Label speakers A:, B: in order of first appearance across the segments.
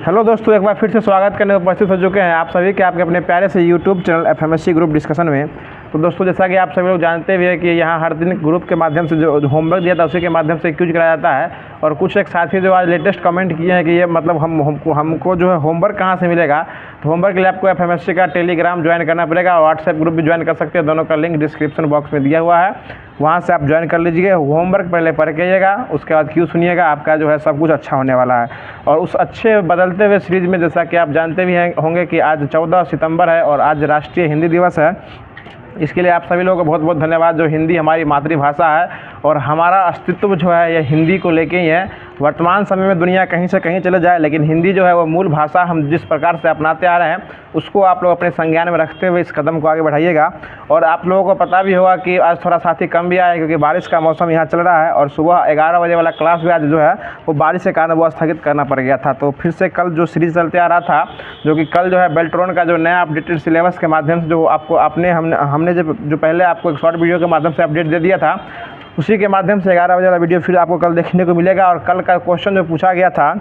A: Hello दोस्तों, एक बार फिर से स्वागत करने उपस्थित हो चुके हैं आप सभी के आपके अपने प्यारे से यूट्यूब चैनल एफएमएससी ग्रुप डिस्कशन में। तो दोस्तों, जैसा कि आप सभी लोग जानते भी हैं कि यहाँ हर दिन ग्रुप के माध्यम से जो होमवर्क दिया था उसी के माध्यम से क्यूज कराया जाता है। और कुछ एक साथी जो आज लेटेस्ट कमेंट किए हैं कि ये मतलब हमको जो है होमवर्क कहाँ से मिलेगा। तो होमवर्क के लिए आपको एफएमएससी का टेलीग्राम ज्वाइन करना पड़ेगा और व्हाट्सएप ग्रुप भी ज्वाइन कर सकते हैं। दोनों का लिंक डिस्क्रिप्शन बॉक्स में दिया हुआ है, वहाँ से आप ज्वाइन कर लीजिए। होमवर्क पहले पढ़ के आइएगा, उसके बाद क्यों सुनिएगा, आपका जो है सब कुछ अच्छा होने वाला है। और उस अच्छे बदलते हुए सीरीज़ में जैसा कि आप जानते भी होंगे कि आज 14 सितंबर है और आज राष्ट्रीय हिंदी दिवस है। इसके लिए आप सभी लोगों को बहुत बहुत धन्यवाद। जो हिंदी हमारी मातृभाषा है और हमारा अस्तित्व जो है ये हिंदी को लेके ही है। वर्तमान समय में दुनिया कहीं से कहीं चले जाए, लेकिन हिंदी जो है वो मूल भाषा हम जिस प्रकार से अपनाते आ रहे हैं उसको आप लोग अपने संज्ञान में रखते हुए इस कदम को आगे बढ़ाइएगा। और आप लोगों को पता भी होगा कि आज थोड़ा साथी कम भी आया क्योंकि बारिश का मौसम यहाँ चल रहा है और सुबह 11 बजे वाला क्लास भी आज जो है वो बारिश के कारण वो स्थगित करना पड़ गया था। तो फिर से कल जो सीरीज़ चलते आ रहा था, जो कि कल जो है बेल्ट्रॉन का जो नया अपडेटेड सिलेबस के माध्यम से जो आपको हमने जो पहले आपको एक शॉर्ट वीडियो के माध्यम से अपडेट दे दिया था, उसी के माध्यम से 11 बजे वाला वीडियो फिर आपको कल देखने को मिलेगा। और कल का क्वेश्चन जो पूछा गया था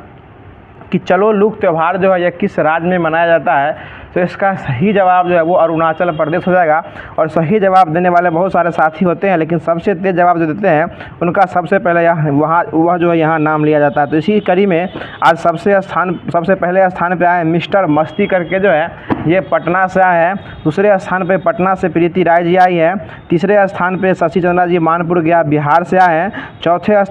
A: कि चलो लूक त्यौहार जो है ये किस राज्य में मनाया जाता है, तो इसका सही जवाब जो है वो अरुणाचल प्रदेश हो जाएगा। और सही जवाब देने वाले बहुत सारे साथी होते हैं, लेकिन सबसे तेज़ जवाब जो देते हैं उनका सबसे पहले वह जो है यहाँ नाम लिया जाता है। तो इसी कड़ी में आज सबसे पहले स्थान पे आए मिस्टर मस्ती करके जो है ये पटना से आए हैं। दूसरे स्थान पे पटना से प्रीति राय जी आई है। तीसरे स्थान पे शशि चंद्रा जी मानपुर गया बिहार से आए हैं। चौथे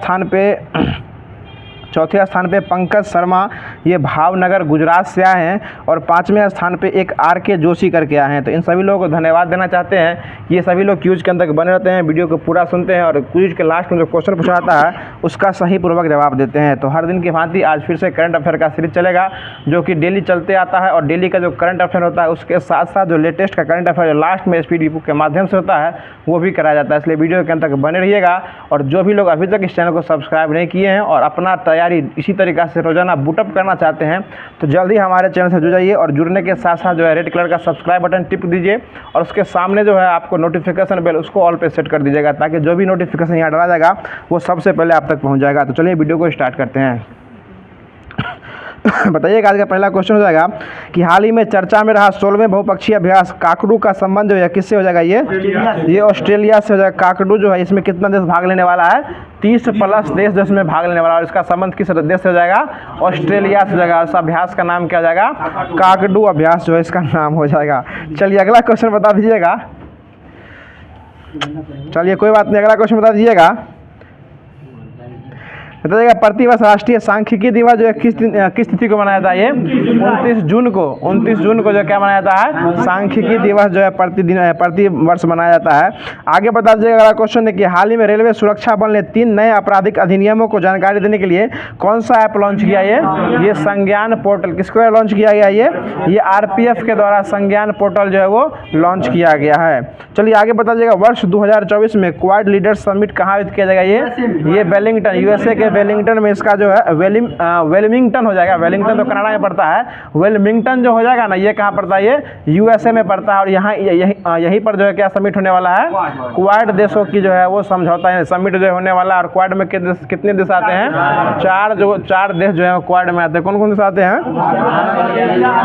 A: स्थान पे पंकज शर्मा ये भावनगर गुजरात से आए हैं। और 5वें स्थान पे एक RK जोशी करके आए हैं। तो इन सभी लोगों को धन्यवाद देना चाहते हैं। ये सभी लोग क्यूज के अंदर बने रहते हैं, वीडियो को पूरा सुनते हैं और क्यूज के लास्ट में जो क्वेश्चन पूछा जाता है उसका सही पूर्वक जवाब देते हैं। तो हर दिन की भांति आज फिर से करंट अफेयर का सीरीज चलेगा, जो कि डेली चलते आता है। और डेली का जो करंट अफेयर होता है उसके साथ साथ जो लेटेस्ट का करंट अफेयर लास्ट में स्पीड बुक के माध्यम से होता है वो भी कराया जाता है। इसलिए वीडियो के अंत तक बने रहिएगा। और जो भी लोग अभी तक इस चैनल को सब्सक्राइब नहीं किए हैं और अपना तैयारी इसी तरीक़ा से रोजाना बूटअप करना चाहते हैं तो जल्दी हमारे चैनल से जुड़ जाइए। और जुड़ने के साथ साथ जो है रेड कलर का सब्सक्राइब बटन टिप दीजिए और उसके सामने जो है आपको नोटिफिकेशन बेल उसको ऑल पे सेट कर दीजिएगा, ताकि जो भी नोटिफिकेशन यहाँ डाला जाएगा वो सबसे पहले आप तक पहुँच जाएगा। तो चलिए वीडियो को स्टार्ट करते हैं। बताइएगा, आज का पहला क्वेश्चन हो जाएगा कि हाल ही में चर्चा में रहा 16वें बहुपक्षीय अभ्यास काकड़ू का संबंध जो है किससे हो जाएगा। ये ऑस्ट्रेलिया से हो जाएगा। काकड़ू जो है इसमें कितना देश भाग लेने वाला है, 30+ देश जो इसमें भाग लेने वाला है। और इसका संबंध किस देश से हो जाएगा, ऑस्ट्रेलिया से हो जाएगा। इस अभ्यास का नाम क्या हो जाएगा, काकड़ू अभ्यास जो है इसका नाम हो जाएगा। चलिए अगला क्वेश्चन बता दीजिएगा। चलिए कोई बात नहीं, अगला क्वेश्चन बता दीजिएगा। बताइएगा, प्रतिवर्ष राष्ट्रीय सांख्यिकी दिवस जो है किस तिथि को मनाया जाता है। ये 29 जून को जो क्या मनाया जाता है, सांख्यिकी दिवस जो है प्रति वर्ष मनाया जाता है। आगे बता दीजिएगा। अगला क्वेश्चन है कि हाल ही में रेलवे सुरक्षा बल ने 3 नए आपराधिक अधिनियमों को जानकारी देने के लिए कौन सा ऐप लॉन्च किया। ये संज्ञान पोर्टल किसको लॉन्च किया गया, ये RPF के द्वारा संज्ञान पोर्टल जो है वो लॉन्च किया गया है। चलिए आगे बता दीजिएगा, वर्ष 2024 में क्वाड लीडर्स समिट कहाँ आयोजित किया जाएगा। ये वेलिंगटन, USA के वेलिंगटन में इसका जो है वेलिंगटन हो जाएगा। वेलिंगटन तो कनाडा में पड़ता है, वेलिंगटन जो हो जाएगा ना ये कहाँ पड़ता है, ये USA में पड़ता है। और यहाँ यहीं पर जो है क्या समिट होने वाला है, क्वाड देशों की जो है वो समझौता है समिट जो होने वाला है। और क्वाड में कितने देश आते हैं, 4 देश जो है क्वाड में आते हैं। कौन कौन देश आते हैं,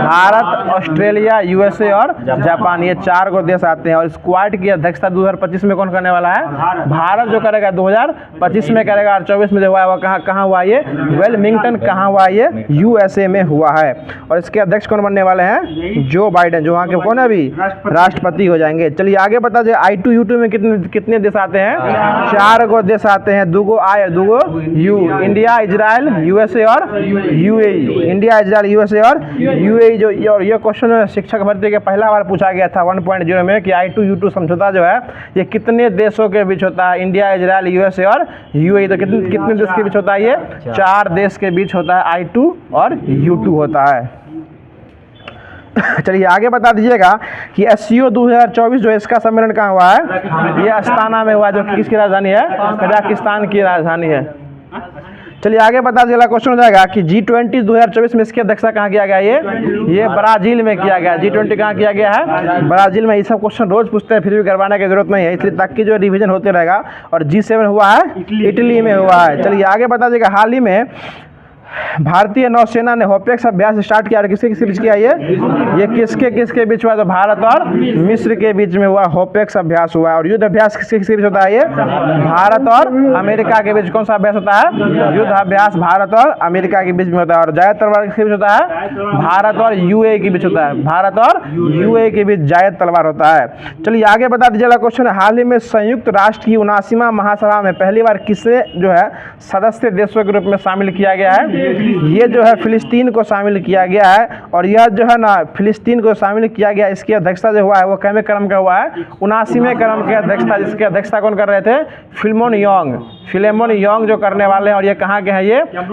A: भारत, ऑस्ट्रेलिया, USA और जापान, ये 4 देश आते हैं। और इस क्वाड की अध्यक्षता 2025 में कौन करने वाला है, भारत जो करेगा 2025 में करेगा। और 24 में जो हुआ कहाँ हुआ, ये वेलिंगटन कहाँ हुआ, ये USA में हुआ है। और इसके अध्यक्ष कौन बनने वाले हैं, जो बाइडेन, जो वहाँ के कौन है अभी राष्ट्रपति हो जाएंगे। चलिए आगे बता दें, I2 U2 में कितने देश आते हैं, 4 देश आते हैं। 2 I 2 U, India, Israel, USA और UAE। इंडिया, इजराइल, USA और UAE जो और ये क्वेश्चन शिक्षक भर्ती के पहला बार पूछा गया था 1.0 में कि I2 U2 समझौता जो है ये कितने देशों के बीच होता है, इंडिया, इजराइल, USA और UAE। तो कितने देश के बीच होता है, ये 4 देश के बीच होता है। I2 और U2 होता है। चलिए आगे बता दीजिएगा कि SCO 2024 जो इसका सम्मेलन कहाँ हुआ है, ये अस्ताना में हुआ, जो कि किसकी राजधानी है, कजाकिस्तान की राजधानी है। चलिए आगे बता दीजिएगा, क्वेश्चन हो जाएगा कि G20 2024 में इसकी अध्यक्षता कहाँ किया गया, ये ब्राजील में किया गया। G20 कहाँ किया गया है, ब्राजील में। ये सब क्वेश्चन रोज पूछते हैं, फिर भी करवाने की जरूरत नहीं है, इसलिए ताकि जो रिवीजन होते रहेगा। और G7 हुआ है इटली में हुआ है। चलिए आगे बता दीजिएगा, हाल ही में भारतीय नौसेना ने होपेक्स अभ्यास स्टार्ट किया और किसके किसके बीच किया ये किसके किसके बीच हुआ? तो भारत और मिस्र के बीच में हुआ होपेक्स अभ्यास हुआ। और युद्ध अभ्यास किसके किसके बीच होता है? ये भारत और अमेरिका के बीच कौन सा अभ्यास होता है? युद्ध अभ्यास भारत और अमेरिका के बीच में होता है। और जायद तलवार किसके बीच होता है? भारत और यूएई के बीच होता है। भारत और यूएई के बीच जायद तलवार होता है। चलिए आगे बता दीजिएगा क्वेश्चन। हाल ही में संयुक्त राष्ट्र की 79वां महासभा में पहली बार किसे जो है सदस्य देशों के रूप में शामिल किया गया है? ये जो है फिलिस्तीन को शामिल किया गया है। और यह जो है ना फिलिस्तीन को शामिल किया गया, इसकी अध्यक्षता जो हुआ है वो कैमे क्रम का हुआ है? 79वें क्रम की अध्यक्षता, जिसकी अध्यक्षता कौन कर रहे थे? फिलेमोन योंग जो करने वाले हैं। और ये कहाँ के हैं?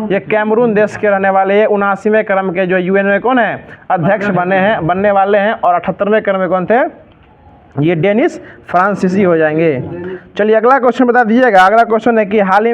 A: ये कैमरून देश के रहने वाले। ये 79वें क्रम के जो यूएन में कौन है? अध्यक्ष बनने वाले हैं। और 78वें क्रम में कौन थे? ये डेनिस फ्रांसीसी हो जाएंगे। चलिए अगला क्वेश्चन बता दीजिएगा। अगला क्वेश्चन है कि हाल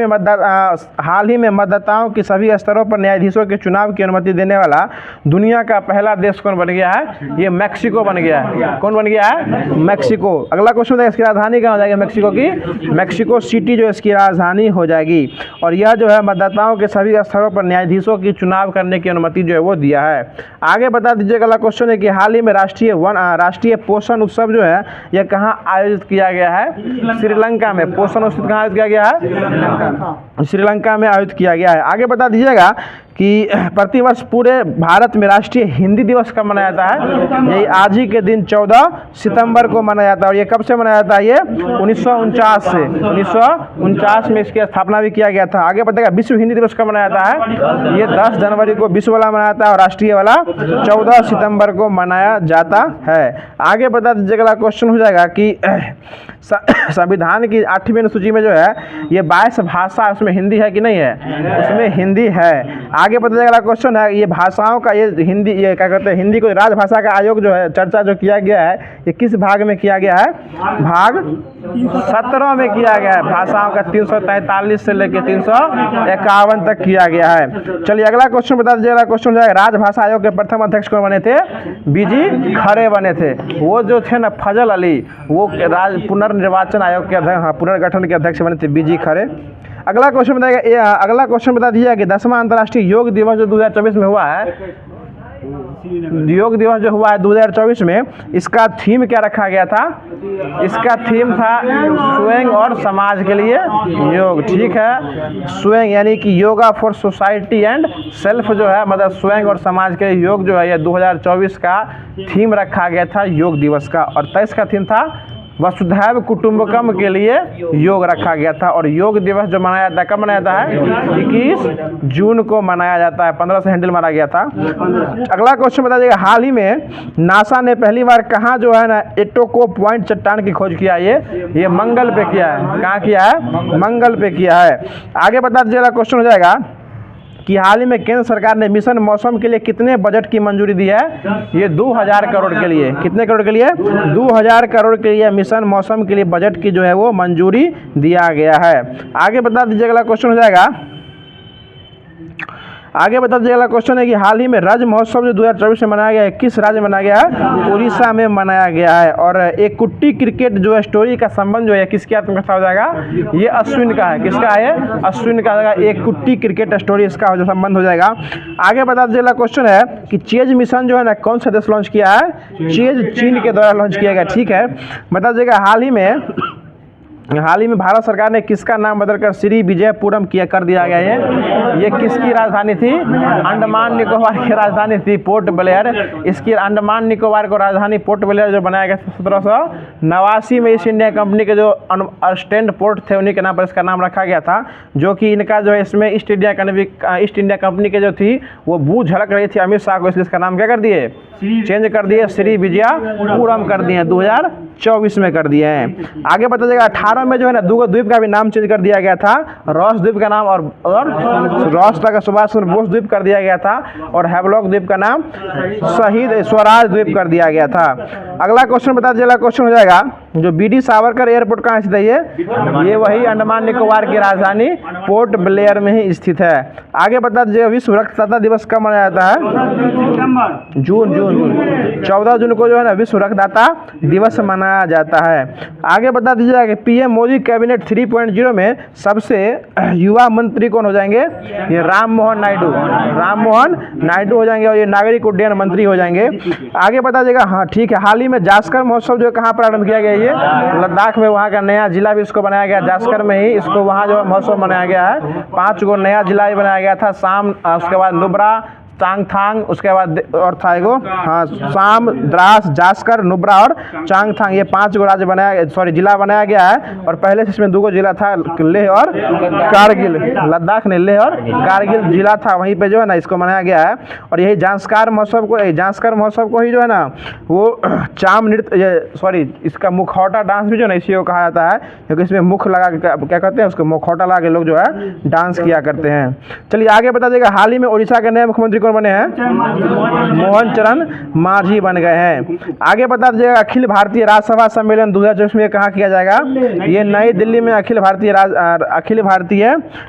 A: ही में मतदाताओं की सभी स्तरों पर न्यायाधीशों के चुनाव की अनुमति देने वाला दुनिया का पहला देश कौन बन गया है? ये मैक्सिको बन गया है। कौन बन गया है? मैक्सिको। अगला क्वेश्चन है इसकी राजधानी कहाँ हो जाएगी? मैक्सिको की मैक्सिको सिटी जो इसकी राजधानी हो जाएगी। और यह जो है मतदाताओं के सभी स्तरों पर न्यायाधीशों की चुनाव करने की अनुमति जो है वो दिया है। आगे बता दीजिएगा। अगला क्वेश्चन है कि हाल ही में राष्ट्रीय पोषण उत्सव जो है यह कहाँ आयोजित किया गया है? श्रीलंका में। पोषण उत्सव कहाँ आयोजित किया गया है? श्रीलंका में आयोजित किया गया है। आगे बता दीजिएगा कि प्रतिवर्ष पूरे भारत में राष्ट्रीय हिंदी दिवस कब मनाया जाता है? यही आज ही के दिन 14 सितंबर को मनाया जाता है। और ये कब से मनाया जाता है? ये 1949 से 1949 में इसकी स्थापना भी किया गया था। आगे बताएगा विश्व हिंदी दिवस कब मनाया जाता है? ये 10 जनवरी को विश्व वाला मनाया जाता है और राष्ट्रीय वाला 14 सितंबर को मनाया जाता है। आगे बता दीजिएगा। अगला क्वेश्चन हो जाएगा कि संविधान की 8वीं अनुसूची में जो है ये 22 भाषा, उसमें हिंदी है कि नहीं है? उसमें हिंदी है। आगे पता चलेगा क्वेश्चन है ये भाषाओं का ये हिंदी ये क्या कहते हैं हिंदी को राजभाषा का आयोग जो है चर्चा जो किया गया है ये किस भाग में किया गया है? भाग 17 में किया गया है। भाषाओं का 343 से लेकर 351 तक किया गया है। चलिए अगला क्वेश्चन बता दीजिएगा। क्वेश्चन जो है राजभाषा आयोग के प्रथम अध्यक्ष कौन बने थे? बीजी खरे बने थे। वो जो थे ना फजल अली, वो पुनर्निर्वाचन आयोग के अध्यक्ष, पुनर्गठन के अध्यक्ष बने थे बीजी खरे। अगला क्वेश्चन बताइएगा। अगला क्वेश्चन बता दीजिएगा कि 10वां अंतर्राष्ट्रीय योग दिवस जो 2024 में हुआ है, योग दिवस जो हुआ है 2024 में, इसका थीम क्या रखा गया था? इसका थीम था स्वयं और समाज के लिए योग। ठीक है, स्वयं यानी कि yoga for society and self जो है, मतलब स्वयं और समाज के लिए योग जो है ये 2024 का थीम रखा गया था योग दिवस का। और 23 का थीम था वसुधैव कुटुंबकम के लिए योग रखा गया था। और योग दिवस जो मनाया जाता है कब मनाया जाता है? 21 जून को मनाया जाता है। 15 से हैंडल मारा गया था। अगला क्वेश्चन बता दीजिएगा। हाल ही में नासा ने पहली बार कहाँ जो है ना एटोको पॉइंट चट्टान की खोज किया? ये मंगल पे किया है। कहाँ किया है? मंगल पे किया है। आगे बता दीजिएगा। क्वेश्चन हो जाएगा कि हाल ही में केंद्र सरकार ने मिशन मौसम के लिए कितने बजट की मंजूरी दी है? ये 2000 करोड़ के लिए। कितने करोड़ के लिए? 2000 करोड़ के लिए मिशन मौसम के लिए बजट की जो है वो मंजूरी दिया गया है। आगे बता दीजिए। अगला क्वेश्चन हो जाएगा। आगे बता दीजिए। अगला क्वेश्चन है कि हाल ही में राज्य महोत्सव जो 2024 में मनाया गया है किस राज्य में मनाया गया है? उड़ीसा में मनाया गया है। और एक कुट्टी क्रिकेट जो स्टोरी का संबंध जो है किसके आत्मकथा हो जाएगा? ये अश्विन का है। किसका है? अश्विन का है। एक कुट्टी क्रिकेट स्टोरी इसका जो संबंध हो जाएगा। आगे बता दीजिए। अगला क्वेश्चन है कि चेज मिशन जो है ना कौन सा देश लॉन्च किया है? चेज चीन के द्वारा लॉन्च किया गया। ठीक है, बता दीजिएगा। हाल ही में भारत सरकार ने किसका नाम बदलकर श्री विजयपुरम किया कर दिया गया है? ये किसकी राजधानी थी? अंडमान निकोबार की राजधानी थी पोर्ट ब्लेयर। इसकी अंडमान निकोबार को राजधानी पोर्ट ब्लेयर जो बनाया गया 1789 में ईस्ट इंडिया कंपनी के जो स्टैंड पोर्ट थे उन्हीं के नाम पर इसका नाम रखा गया था। जो कि इनका जो है इसमें ईस्ट इंडिया कंपनी के जो थी वो बू झलक रही थी अमित शाह को, इसलिए इसका नाम क्या कर दिए? चेंज कर दिए, श्री विजयपुरम कर दिए। 2024 में कर दिए हैं। आगे बता जाएगा 18 में जो है ना दो द्वीप का भी नाम चेंज कर दिया गया था। रॉस द्वीप का नाम और रॉस का सुभाष चंद्र बोस द्वीप कर दिया गया था। और हैवलॉक द्वीप का नाम शहीद स्वराज द्वीप कर दिया गया था। अगला क्वेश्चन बता दीजिए। अगला क्वेश्चन हो जाएगा जो बीडी सावरकर एयरपोर्ट कहाँ स्थित है ये वही अंडमान निकोबार की राजधानी पोर्ट ब्लेयर में ही स्थित है। आगे बता दीजिए विश्व रक्तदाता दिवस कब मनाया जाता है? जून 14 जून को जो है ना विश्व रक्तदाता दिवस मनाया जाता है। आगे बता दीजिएगा कि पीएम मोदी कैबिनेट 3.0 में सबसे युवा मंत्री कौन हो जाएंगे? ये राम मोहन नायडू हो जाएंगे और ये नागरिक उड्डयन मंत्री हो जाएंगे। आगे बता दीजिएगा, हाँ ठीक है, हाल ही में जास्कर महोत्सव जो कहाँ प्रारंभ किया गया? ये लद्दाख में, वहाँ का नया जिला भी इसको बनाया गया जास्कर में ही, इसको वहाँ जो महोत्सव मनाया गया है। 5 गो नया जिला भी बनाया गया था, शाम, उसके बाद नुब्रा, चांगथांग, उसके बाद और था एगो, हाँ, शाम, द्रास, जास्कर, नुब्रा और चांगथांग, ये 5 गो राज्य बनाया, सॉरी जिला बनाया गया है। और पहले से इसमें 2 गो जिला था, लेह और कारगिल। लद्दाख ने लेह और कारगिल जिला था, वहीं पे जो है ना इसको मनाया गया है। और यही जांस्कर महोत्सव को ही जो है ना वो चाम नृत्य, सॉरी इसका मुखौटा डांस भी जो है ना इसी को कहा जाता है, क्योंकि इसमें मुख लगा के क्या कहते हैं उसको, मुखौटा लगा के लोग जो है डांस किया करते हैं। चलिए आगे बता देगा, हाल ही में उड़ीसा के नए मुख्यमंत्री कौन बने हैं? मोहन चरण मांझी बन गए हैं। आगे बता दीजिएगा, अखिल भारतीय राज्यसभा सम्मेलन 2024 में कहाँ किया जाएगा? ये नई दिल्ली में अखिल भारतीय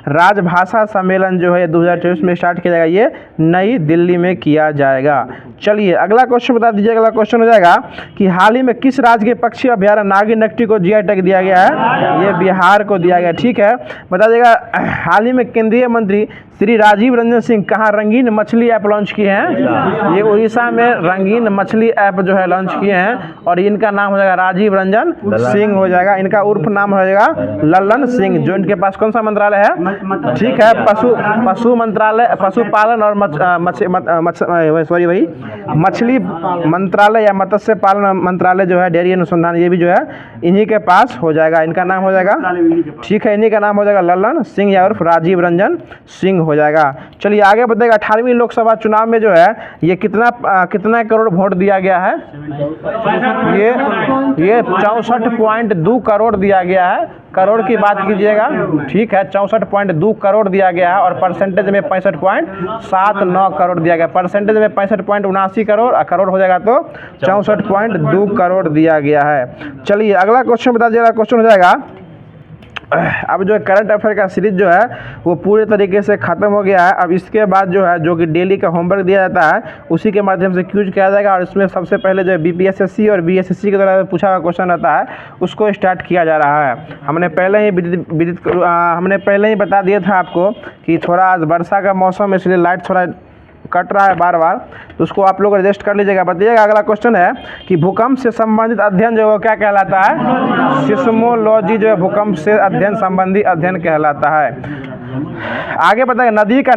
A: राजभाषा सम्मेलन जो है 2024 में स्टार्ट किया जाएगा, ये नई दिल्ली में किया जाएगा। चलिए अगला क्वेश्चन बता दीजिए। अगला क्वेश्चन हो जाएगा कि हाल ही में किस राज्य के पक्षी अभ्यारण्य नागिन नकटी को जीआई टैग दिया गया है? ये बिहार को दिया गया। ठीक है, बता देगा, हाल ही में केंद्रीय मंत्री श्री राजीव रंजन सिंह कहाँ रंगीन मछली ऐप लॉन्च किए हैं? ये उड़ीसा में रंगीन मछली ऐप जो है लॉन्च किए हैं, और इनका नाम हो जाएगा राजीव रंजन सिंह हो जाएगा। इनका उर्फ नाम हो जाएगा लल्लन सिंह। जो इनके पास कौन सा मंत्रालय है? ठीक है, पशु मंत्रालय, पशुपालन और मछली मंत्रालय या मत्स्य पालन मंत्रालय जो है, डेयरी अनुसंधान, ये भी जो है इन्हीं के पास हो जाएगा। इनका नाम हो जाएगा, ठीक है, इन्हीं का नाम हो जाएगा लल्लन सिंह या उर्फ राजीव रंजन सिंह हो जाएगा। चलिए आगे बताएगा, 18वीं लोकसभा चुनाव में जो है ये कितना करोड़ वोट दिया गया है? ये 64.2 करोड़ दिया गया है। करोड़ की बात कीजिएगा, ठीक है, 64.2 करोड़ दिया गया है, और परसेंटेज में 65.79 करोड़ दिया गया। परसेंटेज में 65.79 करोड़, करोड़ हो जाएगा तो 64.2 करोड़ दिया गया है। चलिए अगला क्वेश्चन बता दीजिएगा। क्वेश्चन हो जाएगा, अब जो करंट अफेयर का सीरीज जो है वो पूरे तरीके से ख़त्म हो गया है। अब इसके बाद जो है, जो कि डेली का होमवर्क दिया जाता है, उसी के माध्यम से क्यूज किया जाएगा। और इसमें सबसे पहले जो है बीपीएसएससी और बीएसएससी के द्वारा पूछा हुआ क्वेश्चन रहता है, उसको स्टार्ट किया जा रहा है। हमने पहले ही बता दिया था आपको कि थोड़ा आज वर्षा का मौसम है, इसलिए लाइट थोड़ा कट रहा है बार बार, तो उसको आप लोग एडजस्ट कर लीजिएगा। बताइएगा अगला क्वेश्चन है कि भूकंप से संबंधित अध्ययन जो है क्या कहलाता है? सिस्मोलॉजी जो है भूकंप से अध्ययन संबंधी अध्ययन कहलाता है। आगे बताइए, नदी का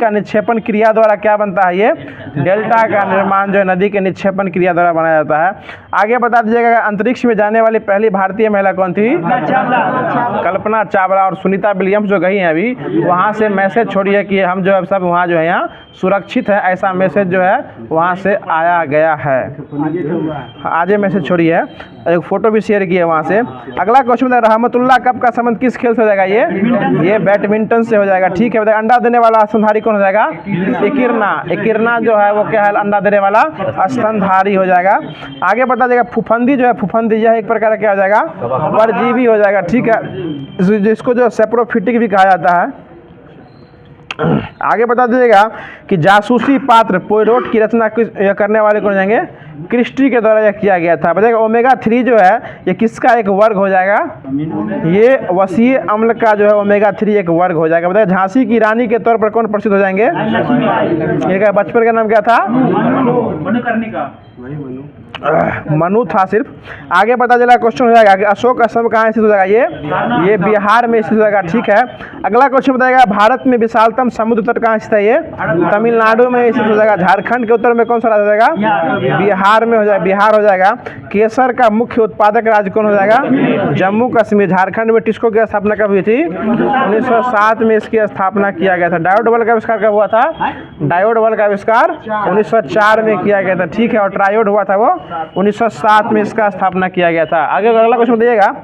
A: निक्षेपण क्रिया द्वारा क्या बनता है? ये डेल्टा का निर्माण जो है नदी के निक्षेपण क्रिया द्वारा बनाया जाता है। आगे बता दीजिएगा, अंतरिक्ष में जाने वाली पहली भारतीय महिला कौन थी? कल्पना चावला। और सुनीता विलियम्स जो गई हैं अभी, वहाँ से मैसेज छोड़ी है कि हम जो है सब वहाँ जो है यहाँ सुरक्षित है, ऐसा मैसेज जो है वहाँ से आया गया है। आज मैसेज छोड़ी है, एक फोटो भी शेयर की है वहाँ से। अगला क्वेश्चन है, रहमतुल्लाह कप का संबंध किस खेल से हो जाएगा? ये बैडमिंटन से हो जाएगा। ठीक है, अंडा देने वाला स्तनधारी कौन हो जाएगा? इकिरना जो है वो क्या है? अंडा देने वाला स्तनधारी हो जाएगा। आगे बता देगा, फुफंदी जो है, फुफंदी यह एक प्रकार का क्या हो जाएगा? परजीवी हो जाएगा। ठीक है, जिसको जो सेप्रोफिटिक भी कहा जाता है। आगे बता दीजिएगा कि जासूसी पात्र पोइरोट की रचना करने वाले कौन जाएंगे? क्रिस्टी के द्वारा यह किया गया था। बताइएगा ओमेगा 3 जो है ये किसका एक वर्ग हो जाएगा? ये वसीय अम्ल का जो है ओमेगा 3 एक वर्ग हो जाएगा। बताइए झांसी की रानी के तौर पर कौन प्रसिद्ध हो जाएंगे? ये बचपन का नाम क्या था? मनु था सिर्फ। आगे पता चला क्वेश्चन हो जाएगा कि अशोक स्तंभ कहाँ स्थित हो जाएगा? ये बिहार में स्थित हो जाएगा। ठीक है, अगला क्वेश्चन बताएगा, भारत में विशालतम समुद्र तट कहाँ स्थित है? ये तमिलनाडु में स्थित हो जाएगा। झारखंड के उत्तर में कौन सा राज्य हो जाएगा? बिहार में हो जाएगा, बिहार हो जाएगा। केसर का मुख्य उत्पादक राज्य कौन हो जाएगा? जम्मू कश्मीर। झारखंड में टिस्को की स्थापना कब हुई थी? 1907 में इसकी स्थापना किया गया था। डायोड बल्ब का आविष्कार कब हुआ था? डायोड बल्ब का आविष्कार 1904 में किया गया था। ठीक है, और ट्रायोड हुआ था वो 1907 में इसका स्थापना किया गया था। आगे अगला क्वेश्चन बताइएगा,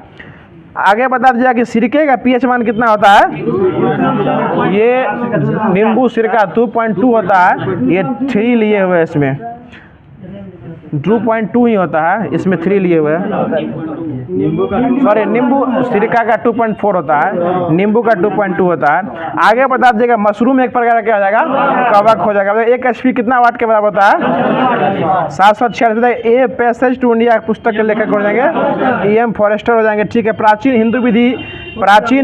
A: आगे बता दीजिएगा कि सिरके का पीएच मान कितना होता है? ये नींबू सिरका 2.2 होता है। ये 3 लिए हुए इसमें। 2.2 ही होता है, इसमें 3 लिए हुए हैं। सॉरी, नींबू सिरका का 2.4 होता है, नींबू का 2.2 होता है। आगे बता दीजिएगा मशरूम एक प्रकार का क्या हो जाएगा, कवक हो जाएगा। एक HP कितना वाट के बराबर होता है, 746। ए पैसेज टू इंडिया पुस्तक के लेखक हो जाएंगे EM फॉरेस्टर हो जाएंगे, ठीक है। प्राचीन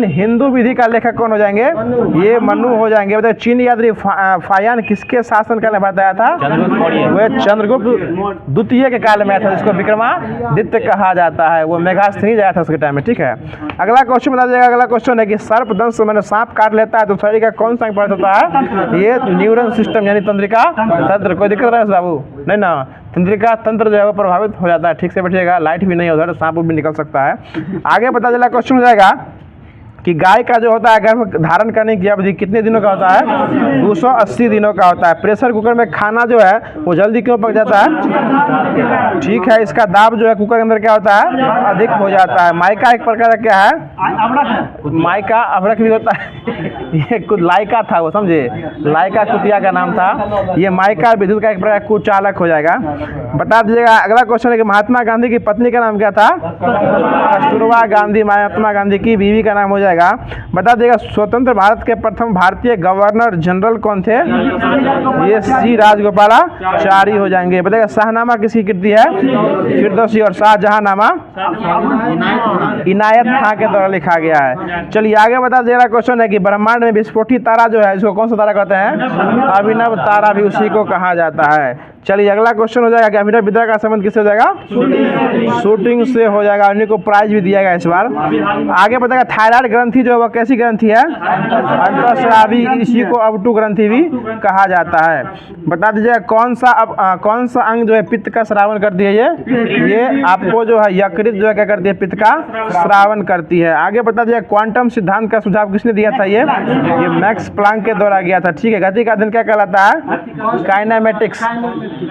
A: हिंदू विधि का लेखक कौन हो जाएंगे, ये मनु हो जाएंगे। बताइए चीन यात्री फायान किसके शासन काल में बताया था, वह चंद्रगुप्त द्वितीय के काल में था, जिसको विक्रमादित्य कहा जाता है। वो मेघास्थनी जाया था उसके टाइम में, ठीक है। अगला क्वेश्चन बता दीजिएगा। अगला क्वेश्चन है कि सर्पदंश मैंने सांप काट लेता है तो शरीर का कौन सा पार्ट होता है, ये न्यूरन सिस्टम यानी तंत्रिका तंत्र। कोई दिक्कत है बाबू, नहीं ना, तंत्रिका तंत्र जो है वो प्रभावित हो जाता है। ठीक से बैठिएगा, लाइट भी नहीं होता है, सांप भी निकल सकता है। आगे पता चला क्वेश्चन हो जाएगा कि गाय का जो होता है गर्भ धारण करने की अवधि कितने दिनों का होता है, 280 दिनों का होता है। प्रेशर कुकर में खाना जो है वो जल्दी क्यों पक जाता है, ठीक है, इसका दाब जो है कुकर के अंदर क्या होता है, अधिक हो जाता है। माइका एक प्रकार का क्या है, माइका अभ्रक भी होता है ये कुछ लाइका था, वो समझे, लाइका कुतिया का नाम था। ये माइका विद्युत का एक प्रकार कुचालक हो जाएगा। बता दीजिएगा। अगला क्वेश्चन है कि महात्मा गांधी की पत्नी का नाम क्या था, कस्तूरबा गांधी। महात्मा गांधी की बीवी का नाम हो जाएगा, बता देगा। स्वतंत्र भारत के प्रथम भारतीय गवर्नर जनरल कौन थे, ये C राजगोपालाचारी हो जाएंगे। बताएगा शाहनामा किसकी कृति है, फिरदौसी। और शाहजहांनामा इनायत खां के द्वारा लिखा गया है। चलिए आगे बता दीजिएगा। क्वेश्चन है कि ब्रह्मांड में विस्फोटी तारा जो है इसको कौन सा तारा कहते हैं, अभिनव तारा भी उसी को कहा जाता है। चलिए अगला क्वेश्चन हो जाएगा कि अभिनव विद्या का संबंध किससे हो जाएगा, शूटिंग से हो जाएगा। उन्हीं को प्राइज भी दिया गया इस बार। आगे बताएगा थायराइड ग्रंथि जो है वो कैसी ग्रंथि है, अंतःस्रावी, इसी को अवटु ग्रंथि भी कहा जाता है। बता दीजिएगा कौन सा अंग जो है पित्त का श्रावण करती है, ये आपको जो है यकृत जो है क्या करती है, पित्त का श्रावण करती है। आगे बता दीजिएगा क्वांटम सिद्धांत का सुझाव किसने दिया था, ये मैक्स प्लांक के द्वारा गया था, ठीक है। गति का अध्ययन क्या कहलाता है, काइनेमेटिक्स,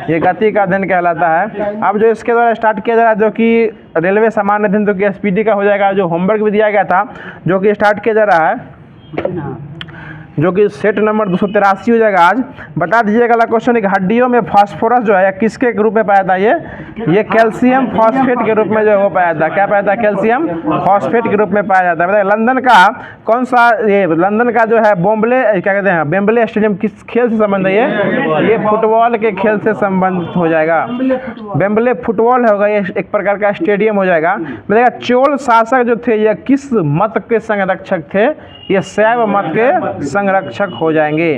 A: ये गति का अध्ययन कहलाता है। अब जो इसके द्वारा स्टार्ट किया जा रहा है जो कि रेलवे सामान्य अध्ययन जो कि SPD का हो जाएगा, जो होमवर्क भी दिया गया था जो कि स्टार्ट किया जा रहा है, जो कि सेट नंबर 283 हो जाएगा आज। बता दीजिएगा। अगला क्वेश्चन है कि हड्डियों में फास्फोरस जो है किसके रूप में पाया था, ये कैल्शियम फॉस्फेट के रूप में जो है वो पाया था। क्या पाया था, कैल्शियम फॉस्फेट के रूप में पाया जाता है। बताइए लंदन का कौन सा, ये लंदन का जो है बोम्बले क्या कहते हैं, वेम्बले स्टेडियम किस खेल से संबंध है, ये फुटबॉल के खेल से संबंधित हो जाएगा। वेम्बले फुटबॉल होगा, ये एक प्रकार का स्टेडियम हो जाएगा। बताइएगा चोल शासक जो थे ये किस मत के संरक्षक थे, ये शैव मत के संरक्षक हो जाएंगे।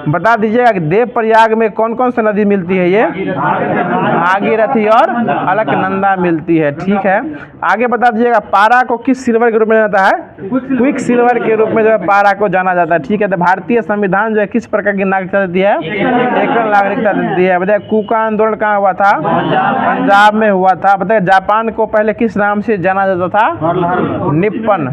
A: बता दीजिएगा कि देवप्रयाग में कौन कौन सी नदी मिलती है, ये भागीरथी और अलकनंदा मिलती है, ठीक है। आगे बता दीजिएगा पारा को किस सिल्वर के रूप में जाता है, क्विक सिल्वर के रूप में जो है पारा को जाना जाता है, ठीक है। तो भारतीय संविधान जो है किस प्रकार की नागरिकता देती है, एकल नागरिकता देती है। बताइए कूका आंदोलन कहाँ हुआ था, पंजाब में हुआ था। बताइए जापान को पहले किस नाम से जाना जाता था, निप्पन,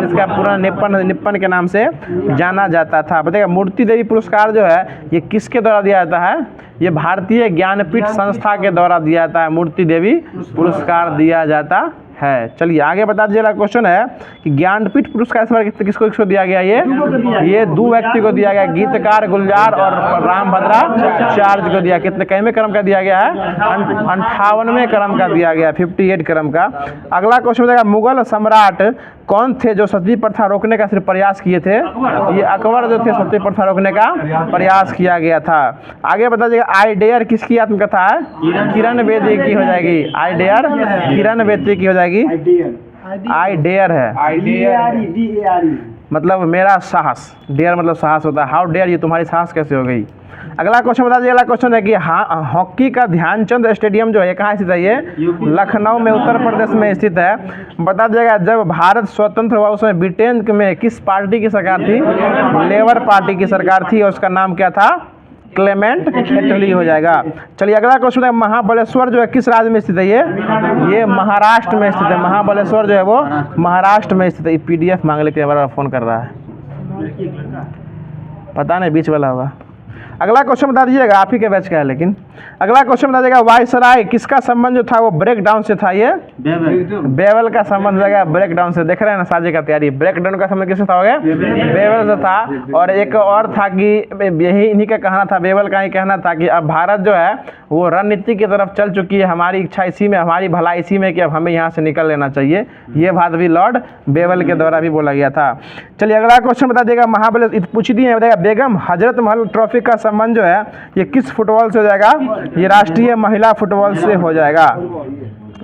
A: इसका पूरा निप्पन के नाम से जाना जाता था। बताइए मूर्ति देवी पुरस्कार जो है ये किसके द्वारा दिया जाता है, ये भारतीय ज्ञानपीठ संस्था के द्वारा दिया जाता है, मूर्ति देवी पुरस्कार दिया जाता है। चलिए आगे बता दीजिएगा। क्वेश्चन है कि ज्ञानपीठ पुरस्कार इस बार किसको दिया गया, ये 2 व्यक्ति को दिया गया, गीतकार गुलजार और रामभद्राचार्य को दिया। कितने कैमे क्रम का दिया गया है, 58वें क्रम का दिया गया, 58 क्रम का। अगला क्वेश्चन हो जाएगा मुगल सम्राट कौन थे जो सती प्रथा रोकने का सिर्फ प्रयास किए थे, ये अकबर जो थे सती प्रथा रोकने का प्रयास किया गया था। आगे बता दीजिएगा आई डेयर किसकी आत्मकथा है, किरण बेदी की हो जाएगी। आई डेयर किरण बेदी की हो जाएगी। आई डेयर है, मतलब मेरा साहस, डेयर मतलब साहस होता है। हाउ डेयर, ये तुम्हारी साहस कैसे हो गई। अगला क्वेश्चन बता दीजिए। अगला क्वेश्चन है कि हॉकी का ध्यानचंद स्टेडियम जो है कहाँ स्थित है, ये लखनऊ में उत्तर प्रदेश में स्थित है। बता दीजिएगा जब भारत स्वतंत्र हुआ उसमें ब्रिटेन में किस पार्टी की सरकार थी, लेबर पार्टी की सरकार थी, और उसका नाम क्या था, क्लेमेंट एटली हो जाएगा। चलिए अगला क्वेश्चन है महाबलेश्वर जो है किस राज्य में स्थित है, ये महाराष्ट्र में स्थित है। महाबलेश्वर जो है वो महाराष्ट्र में स्थित है। PDF मांगने के बार फोन कर रहा है, पता नहीं बीच वाला होगा। अगला क्वेश्चन बता दीजिएगा, आप ही के बैच का है लेकिन। अगला क्वेश्चन बता दीजिएगा वायसराय किसका संबंध जो था वो ब्रेक डाउन से था, ये बेवल का संबंध लगा ब्रेक डाउन से। देख रहे हैं ना साझे का तैयारी, ब्रेक डाउन का संबंध किससे था, हो गया बेवल से था। और एक और था कि यही इन्हीं का कहना था, बेवल का ही कहना था कि अब भारत जो है वो रणनीति की तरफ चल चुकी है। हमारी इच्छा इसी में, हमारी भलाई इसी में कि अब हमें यहाँ से निकल लेना चाहिए। ये बात भी लॉर्ड बेवल के द्वारा भी बोला गया था। चलिए अगला क्वेश्चन बता देगा, महाबलेश्वर पूछ दिए बताएगा, बेगम हजरत महल ट्रॉफी का संबंध जो है ये किस फुटबॉल से हो जाएगा? ये राष्ट्रीय महिला फुटबॉल से हो जाएगा।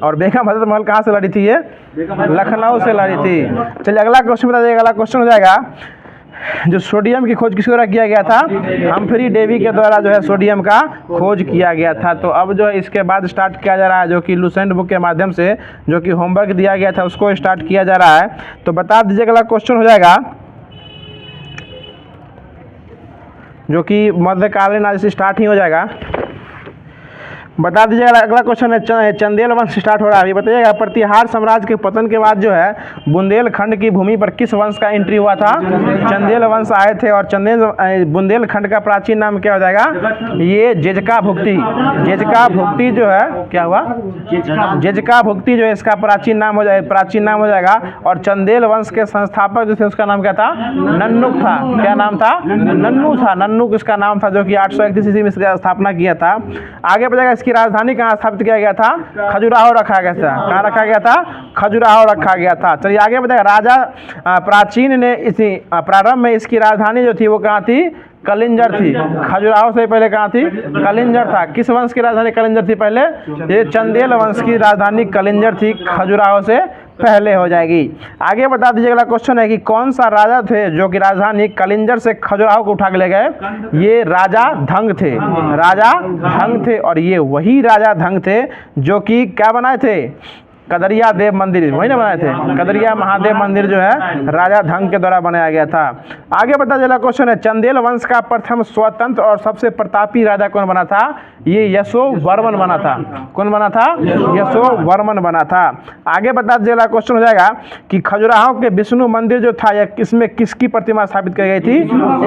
A: और बेगम हजरत महल कहाँ से लड़ी थी? ये लखनऊ से लड़ी थी। चलिए अगला क्वेश्चन बता देगा, अगला क्वेश्चन हो जाएगा, जो सोडियम की खोज किसके द्वारा किया गया था? हम्फ्री डेवी के द्वारा जो है सोडियम का खोज किया गया था। तो अब जो है इसके बाद स्टार्ट किया जा रहा है, जो कि लुसेंट बुक के माध्यम से जो कि होमवर्क दिया गया था उसको स्टार्ट किया जा रहा है। तो बता दीजिए अगला क्वेश्चन हो जाएगा, जो कि मध्यकालीन आज से स्टार्ट ही हो जाएगा। बता दीजिएगा अगला क्वेश्चन है, चंदेल वंश स्टार्ट हो रहा है। अभी बताइएगा, प्रतिहार साम्राज्य के पतन के बाद जो है बुंदेलखंड की भूमि पर किस वंश का एंट्री हुआ था? चंदेल वंश आए थे। और बुंदेलखंड का प्राचीन नाम क्या हो जाएगा? ये जेजका भुक्ति। जेजका भुक्ति जो है क्या हुआ? जेजका भुक्ति जो है इसका प्राचीन नाम हो जाएगा। और चंदेल वंश के संस्थापक जो थे उसका नाम क्या था? नन्नुक था। क्या नाम था? नन्नू था। नन्नुक इसका नाम था, जो कि 831 ईस्वी में इसकी स्थापना किया था। आगे बढ़ेगा, इसकी राजधानी कहाँ स्थापित किया गया था? खजुराहो रखा गया था। कहाँ रखा गया था? खजुराहो रखा गया था। चलिए आगे बढ़ेगा, राजा प्राचीन ने इसी प्रारंभ में इसकी राजधानी जो थी वो कहाँ थी? कलिंजर थी। खजुराहो से पहले कहाँ थी? कलिंजर था। किस वंश की राजधानी कलिंजर थी पहले? ये चंदेल वंश की राजधानी कलिंजर थी, खजुराहो से पहले हो जाएगी। आगे बता दीजिए, अगला क्वेश्चन है कि कौन सा राजा थे जो कि राजधानी कलिंजर से खजुराहो को उठा के ले गए? ये राजा धंग थे। राजा धंग थे। और ये वही राजा धंग थे जो कि क्या बनाए थे? कदरिया देव मंदिर, वही ना बनाए थे? कदरिया महादेव मंदिर जो है राजा धंग के द्वारा बनाया गया था। आगे बता चला क्वेश्चन है, चंदेल वंश का प्रथम स्वतंत्र और सबसे प्रतापी राजा कौन बना था? ये यशोवर्मन बना था। कौन बना था? यशोवर्मन बना था। आगे बता चला क्वेश्चन हो जाएगा कि खजुराहो के विष्णु मंदिर जो था इसमें किसकी प्रतिमा स्थापित की गई थी?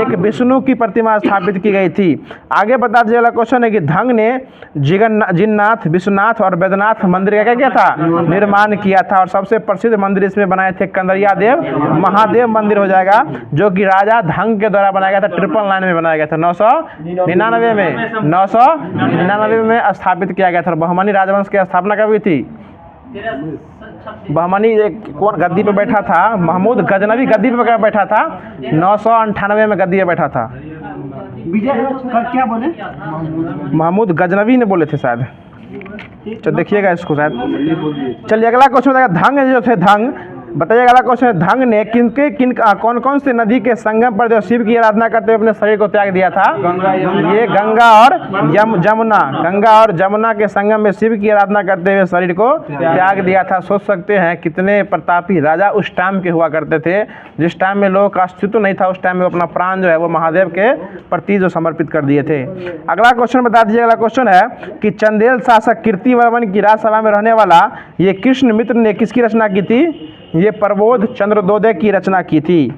A: एक विष्णु की प्रतिमा स्थापित की गई थी। आगे बता चला क्वेश्चन है कि धंग ने जिन्नाथ, विश्वनाथ और वैद्यनाथ मंदिर का क्या था? निर्माण किया था। और सबसे प्रसिद्ध मंदिर इसमें बनाए थे कंदरिया देव महादेव मंदिर हो जाएगा, जो कि राजा धंग के द्वारा बनाया गया था। 999 में बनाया गया था। 999 में स्थापित किया गया था। बहमनी राजवंश की स्थापना कब हुई थी? बहमनी कौन गद्दी पे बैठा था? महमूद गजनवी गद्दी पे बैठा था। 998 में गद्दी पे बैठा था। क्या बोले? महमूद गजनवी ने बोले थे शायद। चल देखिएगा इसको शायद। चलिए अगला क्वेश्चन बताएगा, धंग जो थे धंग, बताइएगा अगला क्वेश्चन है, धंग ने कौन कौन से नदी के संगम पर जो शिव की आराधना करते हुए अपने शरीर को त्याग दिया था? ये गंगा और जमुना। गंगा और जमुना के संगम में शिव की आराधना करते हुए शरीर को त्याग दिया था। सोच सकते हैं कितने प्रतापी राजा उस टाइम के हुआ करते थे, जिस टाइम में लोगों का अस्तित्व नहीं था। उस टाइम में अपना प्राण जो है वो महादेव के प्रति जो समर्पित कर दिए थे। अगला क्वेश्चन बता दीजिए, अगला क्वेश्चन है कि चंदेल शासक कीर्तिवर्मन की राजसभा में रहने वाला ये कृष्ण मित्र ने किसकी रचना की थी? ये प्रबोध चंद्रदोदय की रचना की थी।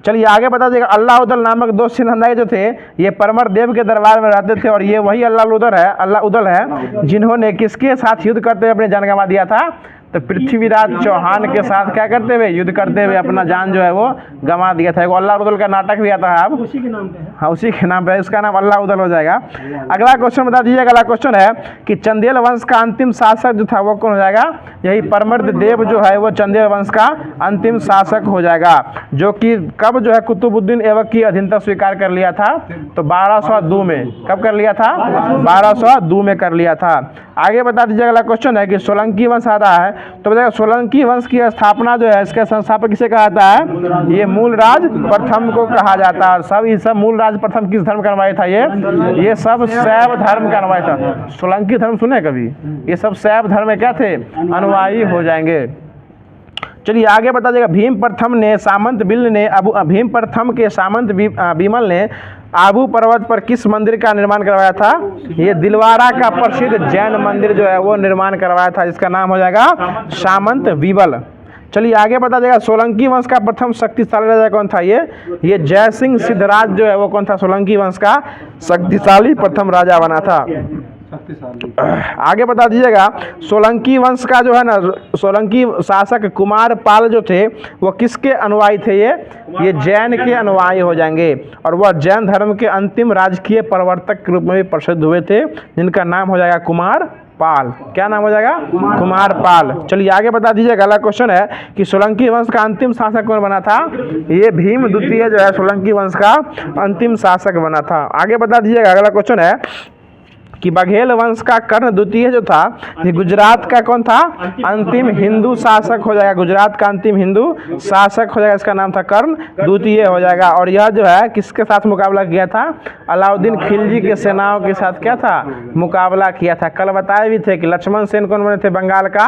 A: चलिए आगे बता दीजिएगा, अल्लाउदल नामक दो सिंहनाई जो थे ये परमर देव के दरबार में रहते थे। और ये वही अल्लाउदल है जिन्होंने किसके साथ युद्ध करते हुए अपनी जान गंवा दिया था? तो पृथ्वीराज चौहान के साथ क्या करते हुए? युद्ध करते हुए अपना जान जो है वो गंवा दिया था। एक अल्लाउदल का नाटक भी आता है अब उसी के नाम पे। हाँ उसी के नाम पे, इसका नाम अल्लाउदल हो जाएगा। अगला क्वेश्चन बता दीजिएगा, अगला क्वेश्चन है कि चंदेल वंश का अंतिम शासक जो था वो कौन हो जाएगा? यही परमर्द देव जो है वो चंदेल वंश का अंतिम शासक हो जाएगा, जो कि कब जो है कुतुबुद्दीन ऐबक की अधीनता स्वीकार कर लिया था? तो 1202 में। कब कर लिया था? 1202 में कर लिया था। आगे बता दीजिए, अगला क्वेश्चन है कि सोलंकी वंश आ रहा है, तो बताइए सोलंकी वंश की स्थापना जो है इसके संस्थापक किसे कहा जाता है? ये मूलराज प्रथम को कहा जाता है। ये सब मूलराज प्रथम किस धर्म का अनुयायी था? ये सब शैव धर्म का अनुयायी था। सोलंकी धर्म सुने कभी? ये सब शैव धर्म में क्या थे? अनुयायी हो जाएंगे। चलिए आगे बता देगा, भीम प्रथम के सामंत विमल ने आबू पर्वत पर किस मंदिर का निर्माण करवाया था? ये दिलवारा का प्रसिद्ध जैन मंदिर जो है वो निर्माण करवाया था, जिसका नाम हो जाएगा सामंत विमल। चलिए आगे बता देगा, सोलंकी वंश का प्रथम शक्तिशाली राजा कौन था? ये जयसिंह सिद्धराज जो है वो कौन था? सोलंकी वंश का शक्तिशाली प्रथम राजा बना था।
B: शक्तिशाली।
A: आगे बता दीजिएगा, सोलंकी वंश का जो है ना, सोलंकी शासक कुमार पाल जो थे वो किसके अनुयायी थे? ये जैन के अनुयायी हो जाएंगे, और वह जैन धर्म के अंतिम राजकीय प्रवर्तक के रूप में भी प्रसिद्ध हुए थे, जिनका नाम हो जाएगा कुमार पाल। क्या नाम हो जाएगा? कुमार पाल। चलिए आगे बता दीजिएगा, अगला क्वेश्चन है कि सोलंकी वंश का अंतिम शासक कौन बना था? ये भीम द्वितीय जो है सोलंकी वंश का अंतिम शासक बना था। आगे बता दीजिएगा, अगला क्वेश्चन है कि बघेल वंश का कर्ण द्वितीय जो था, ये गुजरात का कौन था? अंतिम हिंदू शासक हो जाएगा। गुजरात का अंतिम हिंदू शासक हो जाएगा, इसका नाम था कर्ण द्वितीय हो जाएगा। और यह जो है किसके साथ मुकाबला किया था? अलाउद्दीन खिलजी के सेनाओं के साथ क्या था? मुकाबला किया था। कल बताए भी थे कि लक्ष्मण सेन कौन बने थे? बंगाल का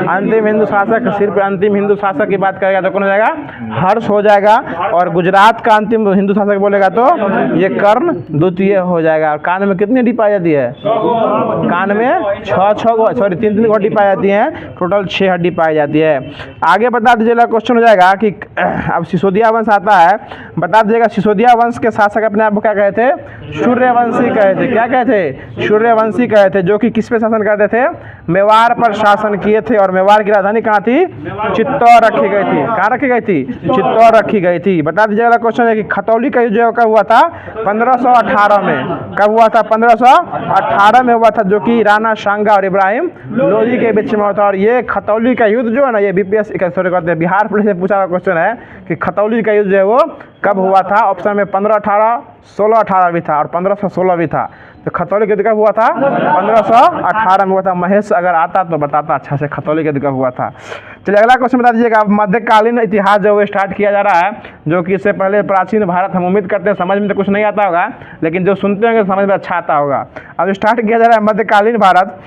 A: अंतिम हिंदू शासक। सिर्फ अंतिम हिंदू शासक की बात करेगा तो कौन हो जाएगा? हर्ष हो जाएगा। और गुजरात का अंतिम हिंदू शासक बोलेगा तो ये कर्ण द्वितीय हो जाएगा। कान में कितनी हड्डी पाई जाती है? कान में छह 3 हड्डी पाई जाती है, टोटल 6 हड्डी पाई जाती है। आगे बता दीजिएगा, क्वेश्चन हो जाएगा कि अब सिसोदिया वंश आता है, बता दीजिएगा सिसोदिया वंश के शासक अपने आप को क्या कहे थे? सूर्यवंशी कहे थे। क्या कहे थे? सूर्यवंशी कहे थे, जो कि किस पे शासन करते थे? मेवाड़ पर शासन किए थे। और मेवाड़ की राजधानी कहाँ थी? चित्तौड़ रखी गई थी। कहाँ रखी गई थी? चित्तौड़ रखी गई थी। बता दीजिएगा, क्वेश्चन है कि खतौली का युद्ध कब हुआ था? 1518 में। कब हुआ था? 1518 में हुआ था, जो कि राणा सांगा और इब्राहिम लोधी के बीच में हुआ था। और ये खतौली का युद्ध जो है ना, ये बीपीएससी कहते हैं, बिहार पुलिस से पूछा हुआ क्वेश्चन है कि खतौली का युद्ध जो है वो कब हुआ था? ऑप्शन में 1518, 1618 भी था और 1516 भी था। तो खतौली का युद्ध कब हुआ था? 1518 में हुआ था। महेश अगर आता तो बताता अच्छा से खतौली का युद्ध कब हुआ था। चलिए अगला क्वेश्चन बता दीजिएगा, मध्यकालीन इतिहास जो है स्टार्ट किया जा रहा है, जो कि इससे पहले प्राचीन भारत। हम उम्मीद करते हैं समझ में तो कुछ नहीं आता होगा, लेकिन जो सुनते होंगे समझ में अच्छा आता होगा। अब स्टार्ट किया जा रहा है मध्यकालीन भारत।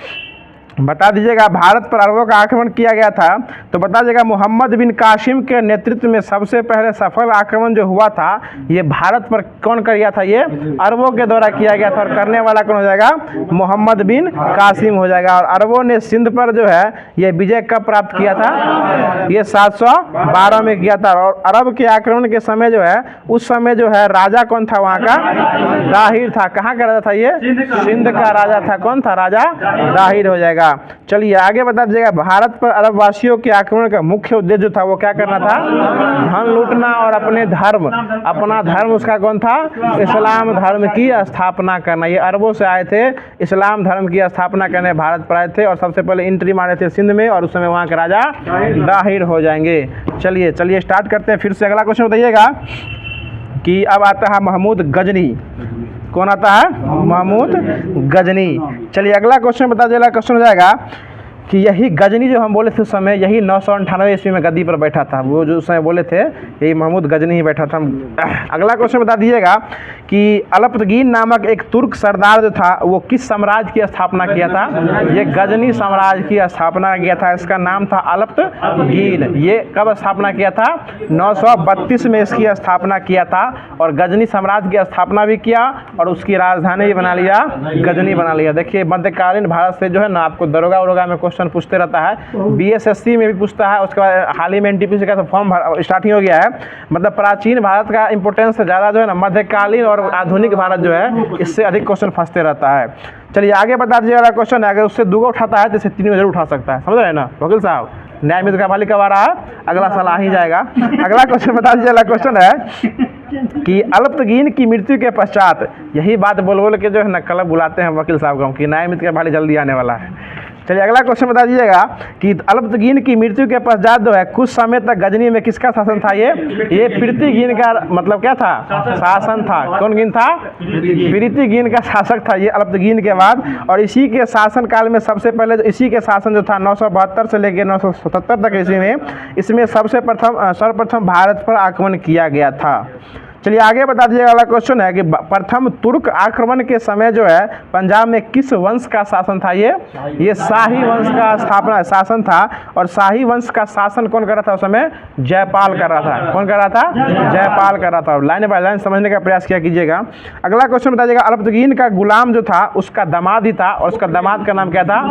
A: बता दीजिएगा, भारत पर अरबों का आक्रमण किया गया था, तो बता दीजिएगा मोहम्मद बिन कासिम के नेतृत्व में सबसे पहले सफल आक्रमण जो हुआ था, ये भारत पर कौन किया था? ये अरबों के द्वारा किया गया था। और करने वाला कौन हो जाएगा? मोहम्मद बिन कासिम हो जाएगा। और अरबों ने सिंध पर जो है ये विजय कब प्राप्त किया था? ये 712 में किया था। और अरब के आक्रमण के समय जो है, उस समय जो है राजा कौन था वहाँ का? दाहिर था। कहाँ का राजा था ये? सिंध का राजा था। कौन था? राजा दाहिर हो जाएगा। चलिए आगे बता दीजिएगा, भारत पर अरब वासियों के आक्रमण का मुख्य उद्देश्य जो था वो क्या करना था? धन लूटना और अपना धर्म उसका कौन था? इस्लाम धर्म की स्थापना करना। ये अरबों से आए थे, इस्लाम धर्म की स्थापना करने भारत पर आए थे और सबसे पहले एंट्री मारे थे सिंध में, और उस समय वहाँ के राजा दाहिर हो जाएंगे। चलिए स्टार्ट करते हैं फिर से। अगला क्वेश्चन बताइएगा कि अब आता है महमूद गजनी। कौन आता है? महमूद गजनी। चलिए अगला क्वेश्चन बता दीजिएगा, क्वेश्चन हो जाएगा कि यही गजनी जो हम बोले थे उस समय, यही 998 ईस्वी में गद्दी पर बैठा था। वो जो उस समय बोले थे यही महमूद गजनी ही बैठा था। अगला क्वेश्चन बता दीजिएगा कि अलप्तगीन नामक एक तुर्क सरदार जो था वो किस साम्राज्य की स्थापना किया था? ये गजनी साम्राज्य की स्थापना किया था। इसका नाम था अलप्तगीन। ये कब स्थापना किया था? 932 में इसकी स्थापना किया था। और गजनी साम्राज्य की स्थापना भी किया और उसकी राजधानी बना लिया, गजनी बना लिया। देखिए मध्यकालीन भारत से जो है ना, आपको दरोगा उरोगा में क्वेश्चन पूछते रहता है, बीएसएससी में भी पूछता है। उसके बाद हाल ही में एनटीपीसी का फॉर्म स्टार्टिंग हो गया है। मतलब प्राचीन भारत का इंपोर्टेंस ज़्यादा जो है ना, मध्यकालीन और आधुनिक भारत जो है इससे अधिक क्वेश्चन फंसते रहता है। चलिए आगे बता दीजिएगा, क्वेश्चन है अगर उससे 2 उठाता है तो इसे 3 में जरूर उठा सकता है। समझ रहे हैं ना वकील साहब? न्याय मित्र का मालिक कब आ रहा है? अगला साल आ ही जाएगा। अगला क्वेश्चन बता दीजिएगा, क्वेश्चन है कि अलप्तगीन की मृत्यु के पश्चात, यही बात बोल के जो है ना कल बुलाते हैं वकील साहब को कि न्याय मित्र का मालिक जल्दी आने वाला है। चलिए अगला क्वेश्चन बता दीजिएगा कि अलप्तगीन की मृत्यु के पश्चात जो है कुछ समय तक गजनी में किसका शासन था? ये पृथ्वीगीन का मतलब क्या था? शासन था। कौन गिन था? पृथ्वीगीन का शासक था ये अलप्तगीन के बाद। और इसी के शासन काल में सबसे पहले इसी के शासन जो था 972 से लेकर 977 तक ईस्वी में, इसमें सर्वप्रथम भारत पर आक्रमण किया गया था। चलिए आगे बता दीजिएगा, अगला क्वेश्चन है कि प्रथम तुर्क आक्रमण के समय जो है पंजाब में किस वंश का शासन था? ये शाही वंश का शासन था। और शाही वंश का शासन कौन कर रहा था उस समय? जयपाल कर रहा था। कौन कर रहा था? जयपाल कर रहा था। लाइन बाय लाइन समझने का प्रयास किया कीजिएगा। अगला क्वेश्चन बताइएगा, अलप्तगीन का गुलाम जो था उसका दामाद ही था, और उसका दामाद का नाम क्या था?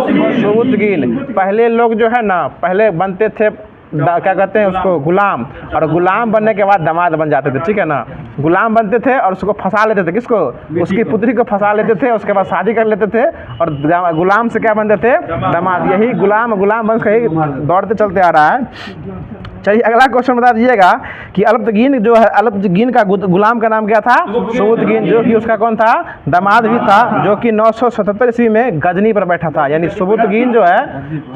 A: सुबुतगीन। पहले लोग जो है ना, पहले बनते थे क्या कहते हैं उसको, गुलाम, और गुलाम बनने के बाद दामाद बन जाते थे, ठीक है ना। गुलाम बनते थे और उसको फंसा लेते थे, किसको, उसकी पुत्री को फंसा लेते थे, उसके बाद शादी कर लेते थे और गुलाम से क्या बनते थे, दामाद। यही गुलाम वंश का ही दौड़ते चलते आ रहा है। चलिए अगला क्वेश्चन बता दीजिएगा कि अल्पतगीन जो है, अल्पतगीन का गुलाम का नाम क्या था, सुबुतगीन, जो कि उसका कौन था, दामाद भी था, जो कि 977 ईस्वी में गजनी पर बैठा था। यानी सुबुतगीन जो है,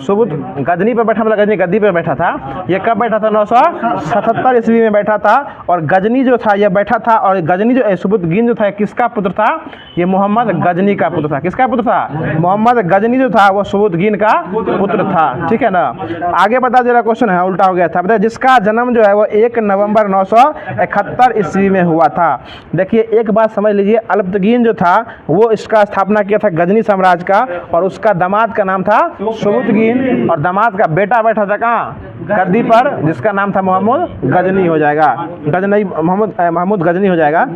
A: सुबुत गजनी पर बैठा, मतलब गजनी गद्दी पर बैठा था। ये कब बैठा था, 977 ईस्वी में बैठा था। और गजनी जो था ये बैठा था, और गजनी जो सुबुतगीन जो था किसका पुत्र था, ये मोहम्मद गजनी का पुत्र था। किसका पुत्र था, मोहम्मद गजनी जो था वो सुबुतगीन का पुत्र था, ठीक है ना। आगे बता दे रहा क्वेश्चन है, उल्टा हो गया था, जिसका जन्म जो है वो 1 नवंबर 971 ईस्वी में हुआ था। देखिए एक बात समझ लीजिए, अल्पतगीन जो था वो इसका स्थापना किया था गजनी साम्राज्य का, और उसका दामाद का नाम था सुबुतगीन, और दामाद का बेटा बैठा था कहाँ, गद्दी पर, जिसका नाम था मोहम्मद गजनी हो जाएगा, गजनी महमूद गजनी हो जाएगा।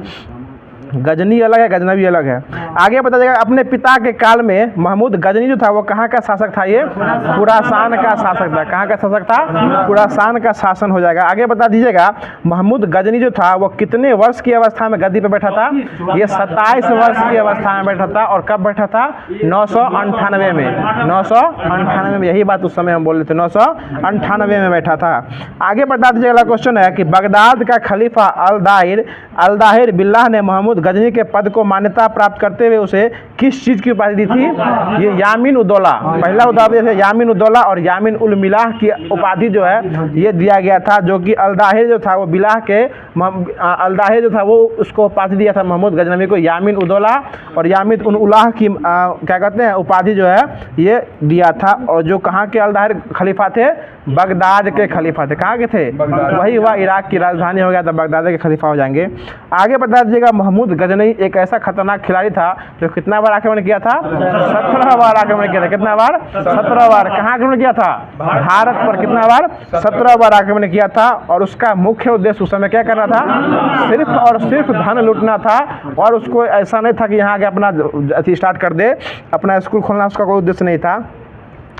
A: गजनी अलग है, गजनवी अलग है। आगे बता जाएगा, अपने पिता के काल में महमूद गजनी जो था वो कहाँ का शासक था, ये खुरासान का शासक था। कहाँ का शासक था, खुरासान का शासन हो जाएगा। आगे बता दीजिएगा, महमूद गजनी जो था वो कितने वर्ष की अवस्था में गद्दी पे बैठा था, ये 27 वर्ष की अवस्था में बैठा था। और कब बैठा था, 998 में, 998 में। यही बात उस समय हम बोल रहे थे, 998 में बैठा था। आगे बता दीजिएगा, अगला क्वेश्चन है कि बगदाद का खलीफा अल-दाहिर बिल्लाह ने महमूद गजनी के पद को मान्यता प्राप्त करते हुए उसे किस चीज़ की उपाधि दी थी, ये यामीन उद्दौला, पहला उदाहरण है यामीन उद्दौला और यामीन उल मिलाह की उपाधि जो है ये दिया गया था, जो कि अल-दाहिर जो था वो बिलाह के अल-दाहिर जो था वो उसको उपाधि दिया था महमूद गजनवी को, यामीन उद्दौला और यामीन उल उलाह की क्या कहते हैं उपाधि जो है ये दिया था। और जो कहाँ के अल-दाहिर खलीफा थे, बगदाद के खलीफा थे। कहाँ के थे, वही हुआ इराक की राजधानी हो गया था, बगदाद के खलीफा हो जाएंगे। आगे बता दीजिएगा, महमूद गजनी एक ऐसा खतरनाक खिलाड़ी था जो कितना बार आक्रमण किया था, 17 बार आक्रमण किया था। कितना बार, 17 बार। कहाँ आक्रमण किया था, भारत पर। कितना बार, 17 बार आक्रमण किया था। और उसका मुख्य उद्देश्य उस समय क्या करना था, सिर्फ और सिर्फ धन लूटना था। और उसको ऐसा नहीं था कि यहाँ आके अपना अथी स्टार्ट कर दे, अपना स्कूल खोलना उसका कोई उद्देश्य नहीं था।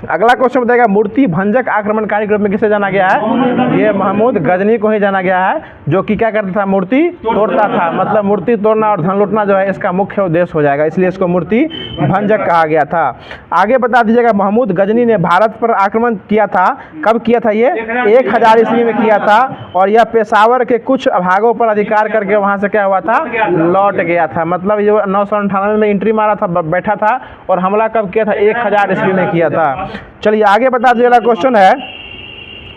A: अगला क्वेश्चन बताएगा, मूर्ति भंजक आक्रमणकारी के रूप में किसे जाना गया है, ये महमूद गजनी को ही जाना गया है, जो कि क्या करता था, मूर्ति तोड़ता था। मतलब मूर्ति तोड़ना और धन लूटना जो है इसका मुख्य उद्देश्य हो जाएगा, इसलिए इसको मूर्ति भंजक कहा गया था। आगे बता दीजिएगा, महमूद गजनी ने भारत पर आक्रमण किया था, कब किया था, ये 1000 ईस्वी में किया था। और यह पेशावर के कुछ भागों पर अधिकार करके वहाँ से क्या हुआ था, लौट गया था। मतलब ये 998 में एंट्री मारा था, बैठा था, और हमला कब किया था, 1000 ईस्वी में किया था। चलिए आगे बता दीजिए, अगला क्वेश्चन है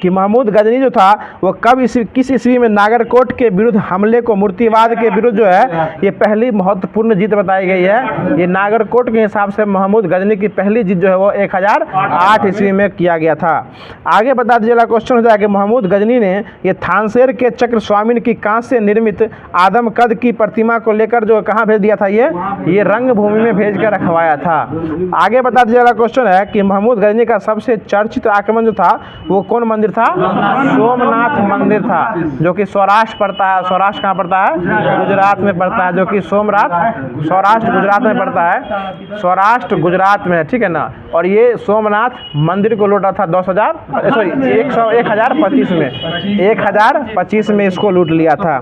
A: कि महमूद गजनी जो था वो कब किस ईस्वी में नागरकोट के विरुद्ध हमले को, मूर्तिवाद के विरुद्ध जो है ये पहली महत्वपूर्ण जीत बताई गई है। ये नागरकोट के हिसाब से महमूद गजनी की पहली जीत जो है वो 1008 ईस्वी में किया गया था। आगे बता दीजिएगा, क्वेश्चन हो जाएगा कि महमूद गजनी ने ये थानसेर के चक्र स्वामिन की कांस्य से निर्मित आदम कद की प्रतिमा को लेकर जो कहाँ भेज दिया था, ये रंगभूमि में भेज कर रखवाया था। आगे बता दीजिएगा, क्वेश्चन है कि महमूद गजनी का सबसे चर्चित आक्रमण जो था वो कौन मंदिर था, सोमनाथ मंदिर था, जो कि सौराष्ट्र पड़ता है। सौराष्ट्र कहाँ पड़ता है, गुजरात में पड़ता है, जो कि सौराष्ट्र गुजरात में पड़ता है, सौराष्ट्र गुजरात में है, ठीक है ना। और ये सोमनाथ मंदिर को लूटा था 1025 में, 1025 में इसको लूट लिया था।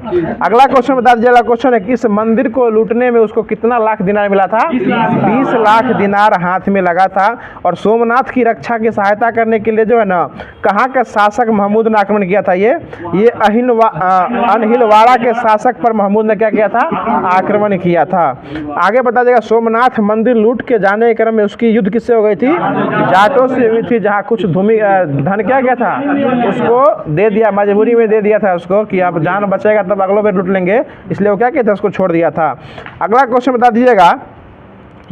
A: अगला क्वेश्चन बता दीजिएगा, क्वेश्चन है कि इस मंदिर को लूटने में उसको कितना लाख दिनार मिला था, 20 लाख दिनार हाथ में लगा था। और सोमनाथ की रक्षा की सहायता करने के लिए जो है ना, कहाँ का शासक महमूद ने आक्रमण किया था, ये अनहिलवाड़ा के शासक पर महमूद ने क्या किया था, आक्रमण किया था। आगे बता देगा, सोमनाथ मंदिर लूट के जाने के क्रम में उसकी युद्ध किससे हो गई थी, जाटों से हुई थी, जहाँ कुछ धन क्या गया था उसको दे दिया, मजबूरी में दे दिया था उसको कि अब जान बचेगा तब अगलो बेर लूट लेंगे, इसलिए वो क्या किया था, उसको छोड़ दिया था। अगला क्वेश्चन बता दीजिएगा,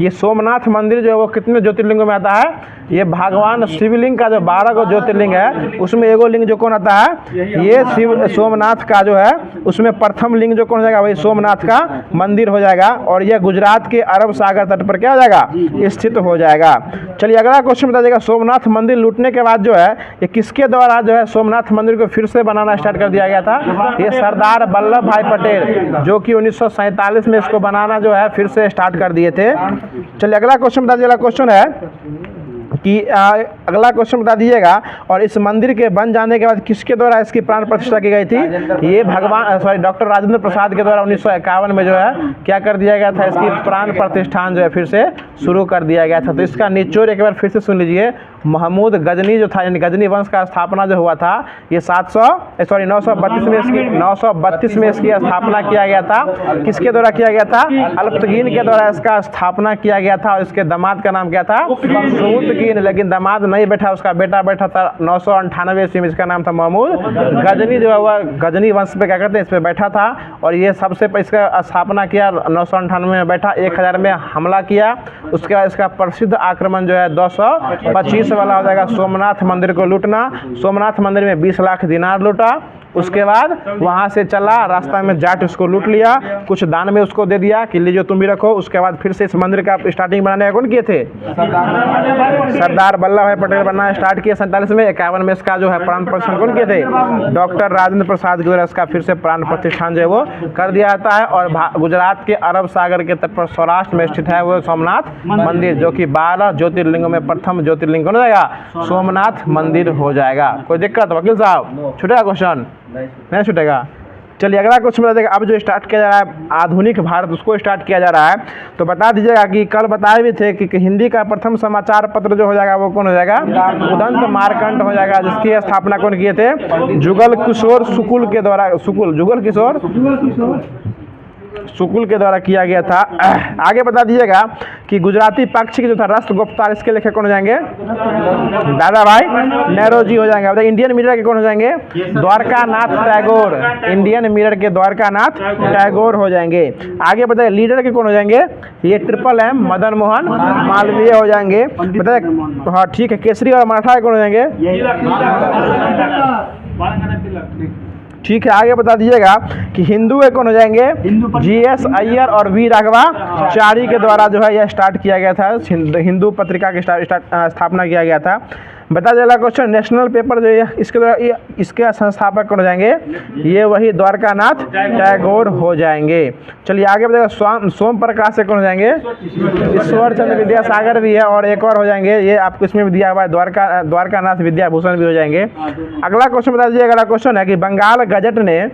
A: ये सोमनाथ मंदिर जो है वो कितने ज्योतिर्लिंगों में आता है, ये भगवान शिवलिंग का जो 12 गो ज्योतिर्लिंग है उसमें एगो लिंग जो कौन आता है, ये शिव सोमनाथ का जो है उसमें प्रथम लिंग जो कौन हो जाएगा, वही सोमनाथ का मंदिर हो जाएगा। और यह गुजरात के अरब सागर तट पर क्या हो जाएगा, स्थित हो जाएगा। चलिए अगला क्वेश्चन बता देगा, सोमनाथ मंदिर लूटने के बाद जो है ये किसके द्वारा जो है सोमनाथ मंदिर को फिर से बनाना स्टार्ट कर दिया गया था, ये सरदार वल्लभ भाई पटेल, जो कि 1947 में इसको बनाना जो है फिर से स्टार्ट कर दिए थे। चलिए अगला क्वेश्चन बता दीजिएगा, क्वेश्चन है कि अगला क्वेश्चन बता दीजिएगा। और इस मंदिर के बन जाने के बाद किसके द्वारा इसकी प्राण प्रतिष्ठा की गई थी? ये डॉक्टर राजेंद्र प्रसाद के द्वारा 1951 में जो है क्या कर दिया गया था, इसकी प्राण प्रतिष्ठान जो है फिर से शुरू कर दिया गया था। तो इसका निचोड़ एक बार फिर से सुन लीजिए। महमूद गजनी जो था, यानी गजनी वंश का स्थापना जो हुआ था, ये 932 में इसकी स्थापना किया गया था। किसके द्वारा किया गया था? अल्पतकीन के द्वारा इसका स्थापना किया गया था। और इसके दामाद का नाम क्या था? सुबुतकीन। लेकिन दामाद नहीं बैठा, उसका बेटा बैठा था 998 ईस्वी में, इसका नाम था महमूद गजनी। जो है वह गजनी वंश पे क्या करते हैं, इस पर बैठा था। और ये सबसे इसका स्थापना किया 998 में बैठा, 1000 में हमला किया। उसके बाद इसका प्रसिद्ध आक्रमण जो है 225 वाला हो जाएगा, सोमनाथ मंदिर को लूटना। सोमनाथ मंदिर में 20 लाख दिनार लूटा। उसके बाद वहाँ से चला, रास्ता में जाट उसको लूट लिया, कुछ दान में उसको दे दिया कि लीजिए तुम भी रखो। उसके बाद फिर से इस मंदिर का स्टार्टिंग बनाने कौन किए थे? सरदार वल्लभ भाई पटेल बनाना स्टार्ट किए 47 में। 51 में इसका जो है प्राण प्रतिष्ठान कौन किए थे? डॉक्टर राजेंद्र प्रसाद के द्वारा इसका फिर से प्राण प्रतिष्ठान जो है वो कर दिया जाता है। और गुजरात के अरब सागर के तट पर सौराष्ट्र में स्थित है वो सोमनाथ मंदिर, जो कि 12 ज्योतिर्लिंगों में प्रथम ज्योतिर्लिंग कौन हो जाएगा? सोमनाथ मंदिर हो जाएगा। कोई दिक्कत वकील साहब? छूटेगा क्वेश्चन? नहीं छूटेगा। चलिए अगला क्वेश्चन बता देगा। अब जो स्टार्ट किया जा रहा है आधुनिक भारत, उसको स्टार्ट किया जा रहा है। तो बता दीजिएगा कि कल बताए भी थे कि हिंदी का प्रथम समाचार पत्र जो हो जाएगा वो कौन हो जाएगा? उदंत मार्कंड हो जाएगा, जिसकी स्थापना कौन किए थे? जुगल किशोर शुक्ल के द्वारा, शुक्ल के द्वारा किया गया था। आगे बता दीजिएगा कि गुजराती पक्ष की जो था रस्त गुप्तार, इसके लेखक कौन हो जाएंगे? दादा भाई नेरोजी हो जाएंगे। इंडियन मिरर के कौन हो जाएंगे? द्वारकानाथ टैगोर। इंडियन मिरर के द्वारकानाथ टैगोर हो जाएंगे। आगे बताइए लीडर के कौन हो जाएंगे? ये MM मदन मोहन मालवीय हो जाएंगे। बताइए हाँ ठीक है। केसरी और मराठा के कौन हो जाएंगे? ठीक है। आगे बता दीजिएगा कि हिंदू के कौन हो जाएंगे? GS अय्यर और V राघवाचारी के द्वारा जो है यह स्टार्ट किया गया था। हिंदू पत्रिका की स्थापना किया गया था। बता देगा क्वेश्चन नेशनल पेपर जो है इसके द्वारा, इसके संस्थापक कौन हो जाएंगे? ये वही द्वारकानाथ टैगोर हो जाएंगे। चलिए आगे बताइएगा सोम प्रकाश से कौन हो जाएंगे? ईश्वर चंद्र विद्यासागर भी है और एक और हो जाएंगे, ये आपको इसमें भी दिया हुआ है, द्वारकानाथ विद्याभूषण भी हो जाएंगे। अगला क्वेश्चन बता दीजिए। अगला क्वेश्चन है कि बंगाल गजट ने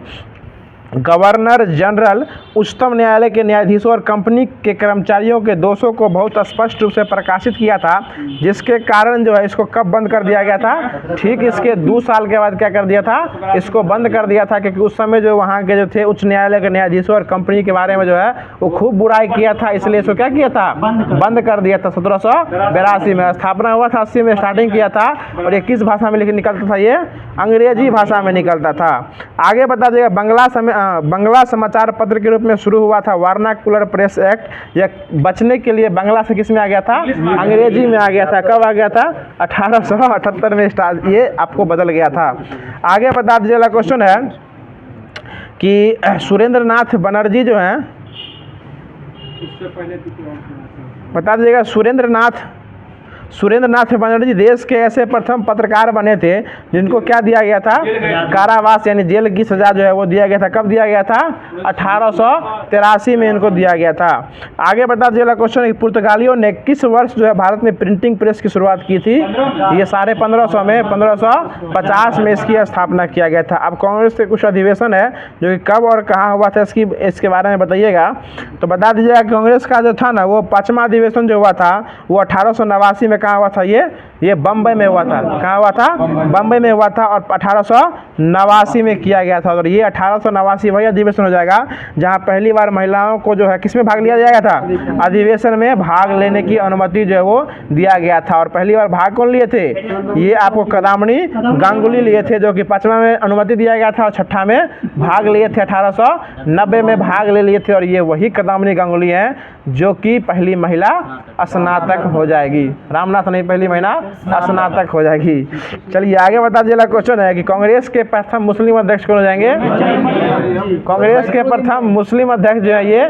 A: गवर्नर जनरल उच्चतम न्यायालय के न्यायाधीशों और कंपनी के कर्मचारियों के दोषों को बहुत स्पष्ट रूप से प्रकाशित किया था, जिसके कारण जो है इसको कब बंद कर दिया गया था? ठीक इसके 2 साल के बाद क्या कर दिया था? इसको बंद कर दिया था, क्योंकि उस समय जो वहाँ के जो थे उच्च न्यायालय के न्यायाधीशों और कंपनी के बारे में जो है वो खूब बुराई किया था, इसलिए इसको क्या किया था? बंद कर दिया था। 1782 में स्थापना हुआ था, 80 में स्टार्टिंग किया था। और ये किस भाषा में निकलता था? ये अंग्रेजी भाषा में निकलता था। आगे बता देगा बंगला समाचार पत्र के रूप में शुरू हुआ था वर्नाकुलर प्रेस एक्ट। यह बचने के लिए बंगला से किस में आ गया था? अंग्रेजी में आ गया था। कब आ गया था? 1878 में स्टार्ट, ये आपको बदल गया था। आगे बता दीजिएगा क्वेश्चन है कि सुरेंद्र नाथ बनर्जी जो हैं, बता दीजिएगा सुरेंद्र नाथ बनर्जी देश के ऐसे प्रथम पत्रकार बने थे जिनको क्या दिया गया था? कारावास यानी जेल की सजा जो है वो दिया गया था। कब दिया गया था? 1883 में इनको दिया गया था। आगे बता दीजिएगा क्वेश्चन है पुर्तगालियों ने किस वर्ष जो है भारत में प्रिंटिंग प्रेस की शुरुआत की थी? ये 1550 में 1550 में इसकी स्थापना किया गया था। अब कांग्रेस के कुछ अधिवेशन है जो कि कब और कहाँ हुआ था इसके बारे में बताइएगा। तो बता दीजिएगा कांग्रेस का जो था ना वो 5वां अधिवेशन जो हुआ था वो 1889 में कहाँ हुआ था? ये बम्बई में हुआ था। कहाँ हुआ था? बम्बई में हुआ था और 1889 में किया गया था। और ये 1889 वही अधिवेशन हो जाएगा जहाँ पहली बार महिलाओं को जो है किसमें भाग लिया जाएगा था? अधिवेशन में भाग लेने की अनुमति जो है वो दिया गया था। और पहली बार भाग कौन लिए थे? ये आपको कदामनी गांगुली लिए थे, जो कि 5वां में अनुमति दिया गया था और 6ठा में भाग लिए थे। 1890 में भाग ले लिए थे। और ये वही कदामनी गांगुली हैं जो कि पहली महिला स्नातक हो जाएगी। रामनाथ नहीं, पहली महिला स्नातक हो जाएगी। चलिए आगे बता दीजिएगा क्वेश्चन है कि कांग्रेस के प्रथम मुस्लिम अध्यक्ष कौन हो जाएंगे? कांग्रेस के प्रथम मुस्लिम अध्यक्ष जो है ये